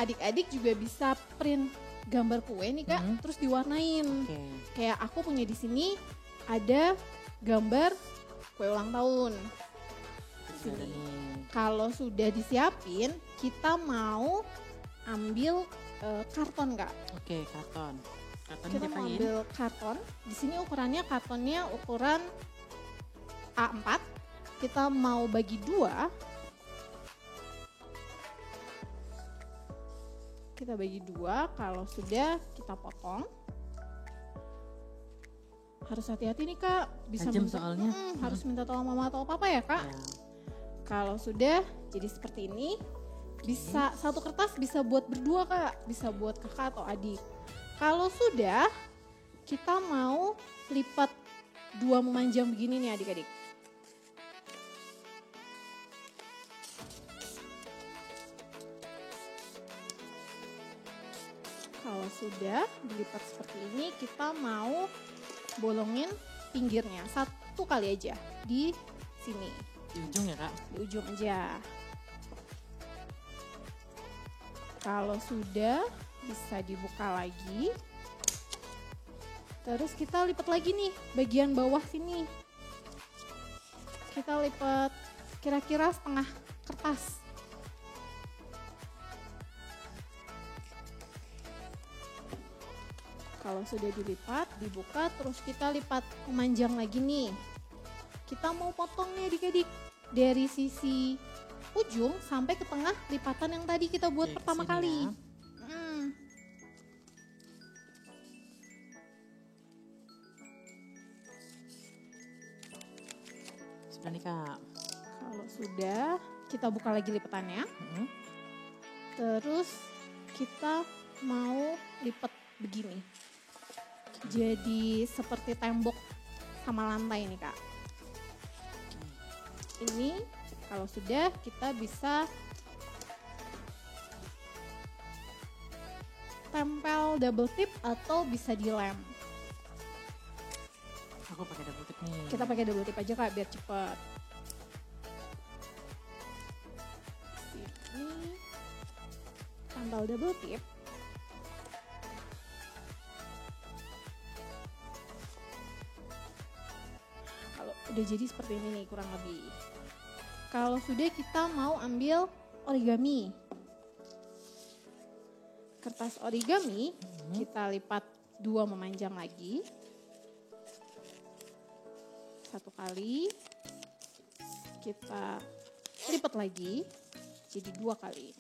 adik-adik juga bisa print gambar kue nih Kak, terus diwarnain. Oke. Kayak aku punya di sini ada gambar kue ulang tahun. Terus ada nih. Kalau sudah disiapin, kita mau ambil karton Kak. Oke, karton. Karton Kita mau ambil karton. Di sini ukurannya kartonnya ukuran A4. Kita mau bagi dua. Kita bagi dua. Kalau sudah kita potong. Harus hati-hati nih Kak. Bisa Tajam minta, soalnya. harus minta tolong mama atau papa ya Kak. Ya. Kalau sudah jadi seperti ini, bisa satu kertas bisa buat berdua Kak, bisa buat kakak atau adik. Kalau sudah, kita mau lipat dua memanjang begini nih adik-adik. Kalau sudah dilipat seperti ini, kita mau bolongin pinggirnya satu kali aja di sini. Di ujung ya Kak? Di ujung aja. Kalau sudah bisa dibuka lagi. Terus kita lipat lagi nih bagian bawah sini. Kita lipat kira-kira setengah kertas. Kalau sudah dilipat, dibuka, terus kita lipat memanjang lagi nih. Kita mau potong nih adik-adik dari sisi ujung sampai ke tengah lipatan yang tadi kita buat Oke, pertama sini kali. ya. Sudah nih Kak. Kalau sudah, kita buka lagi lipatannya. Terus kita mau lipat begini. Jadi seperti tembok sama lantai nih Kak. Ini kalau sudah kita bisa tempel double tip atau bisa dilem. Aku pakai double tip nih. Kita pakai double tip aja Kak biar cepet. Sini tempel double tip. Udah jadi seperti ini nih kurang lebih. Kalau sudah, kita mau ambil origami. Kertas origami kita lipat 2 memanjang lagi. 1 kali. Kita lipat lagi jadi 2 kali.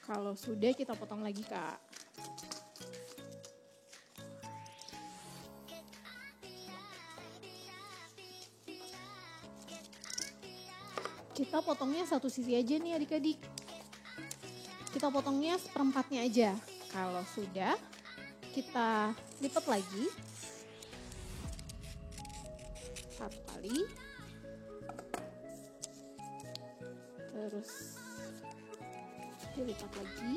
Kalau sudah, kita potong lagi, Kak. Kita potongnya satu sisi aja nih adik-adik. Kita potongnya seperempatnya aja. Kalau sudah, kita lipat lagi. 1 kali. Terus dilipat lagi.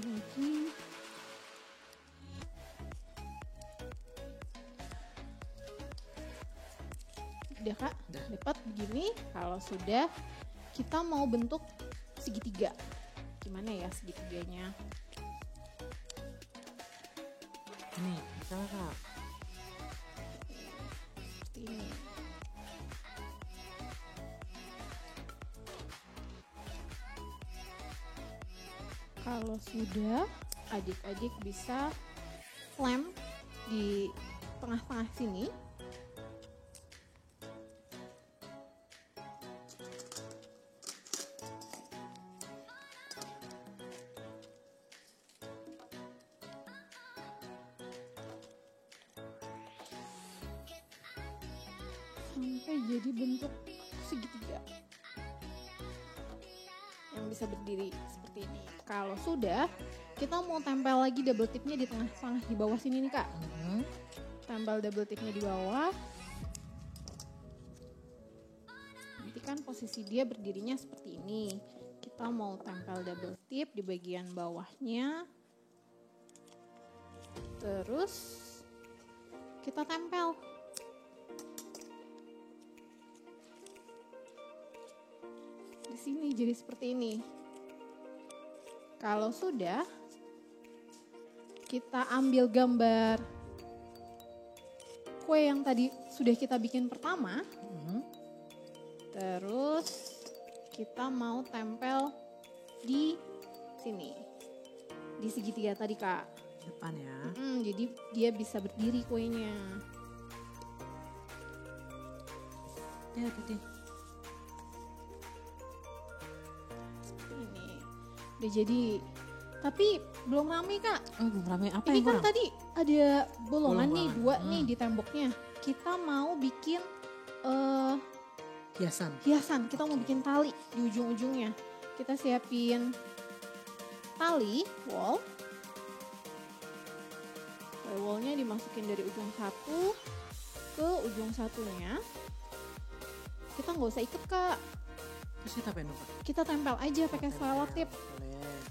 Lagi. Udah, Kak, lipat begini. Kalau sudah, kita mau bentuk segitiga. Gimana ya segitiganya? Ini, bisa Kak. Seperti ini. Kalau sudah, adik-adik bisa lem di tengah-tengah sini. Sampai jadi bentuk segitiga yang bisa berdiri seperti ini. Kalau sudah, kita mau tempel lagi double tipnya di tengah-tengah di bawah sini nih, Kak. Tempel double tipnya di bawah. Nanti kan posisi dia berdirinya seperti ini. Kita mau tempel double tip di bagian bawahnya. Terus kita tempel. Di sini jadi seperti ini. Kalau sudah, kita ambil gambar kue yang tadi sudah kita bikin pertama. Terus kita mau tempel di sini, di segitiga tadi, Kak. Depan ya. Jadi dia bisa berdiri kuenya. Ya, Dede. Ini udah jadi, tapi belum rame, Kak. Oh, belum rame. Apa Ini yang kan kurang? tadi ada bolongan nih, Bolongan. 2 nih di temboknya. Kita mau bikin Hiasan. Kita mau bikin tali di ujung-ujungnya. Kita siapin tali wall. Wallnya dimasukin dari ujung satu ke ujung satunya. Kita nggak usah ikat, Kak. Terus kita apain dong, Kak? Kita tempel aja pakai selotip Boleh.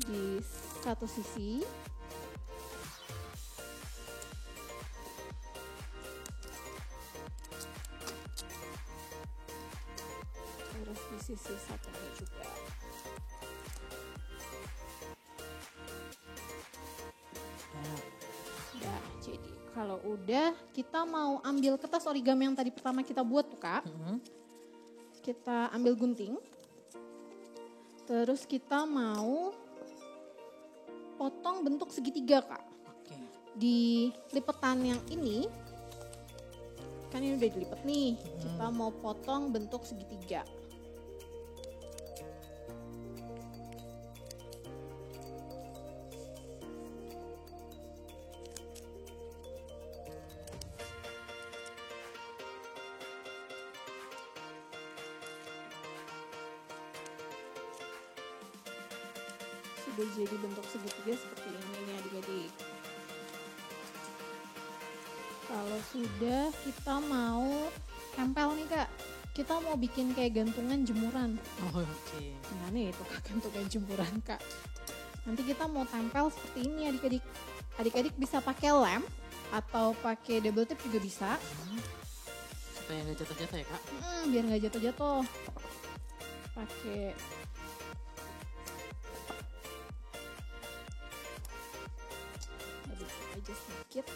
di satu sisi. Terus di sisi satunya juga. Udah, jadi kalau udah, kita mau ambil kertas origami yang tadi pertama kita buat tuh, Kak. Kita ambil gunting. Terus kita mau potong bentuk segitiga, Kak. Oke. Di lipetan yang ini, kan ini udah dilipet nih. Kita mau potong bentuk segitiga. Sudah jadi bentuk segitiga seperti ini nih adik-adik. Kalau sudah, kita mau tempel nih, Kak. Kita mau bikin kayak gantungan jemuran. Oh, oke. Gimana ya itu, Kak, gantungan jemuran, Kak? Nanti kita mau tempel seperti ini adik-adik. Adik-adik bisa pakai lem atau pakai double tip juga bisa. Supaya nggak jatuh-jatuh ya, Kak? Biar nggak jatuh-jatuh. pakai aduk aja sedikit.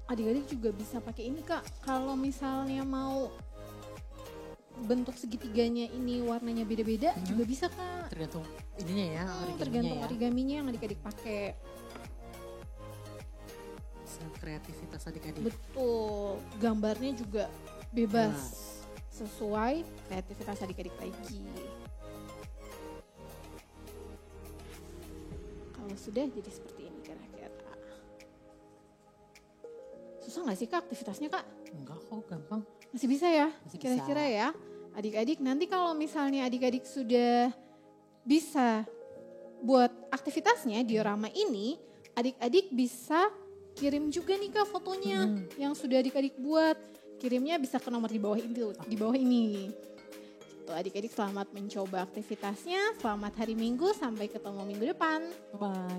Adik-adik juga bisa pakai ini Kak, kalau misalnya mau bentuk segitiganya ini warnanya beda-beda juga bisa Kak. Tergantung ininya ya, origaminya Tergantung ya. origaminya yang adik-adik pakai. Kreativitas adik-adik. Betul, gambarnya juga bebas sesuai kreativitas adik-adik lagi. Kalau sudah jadi seperti ini kira-kira. Susah nggak sih Kak aktivitasnya Kak? Enggak kok, gampang. Masih bisa ya? Masih Kira-kira bisa. ya. Adik-adik nanti kalau misalnya adik-adik sudah bisa buat aktivitasnya diorama ini, adik-adik bisa kirim juga nih Kak fotonya yang sudah adik-adik buat. Kirimnya bisa ke nomor di bawah ini. Tuh adik-adik selamat mencoba aktivitasnya. Selamat hari Minggu, sampai ketemu minggu depan. Bye.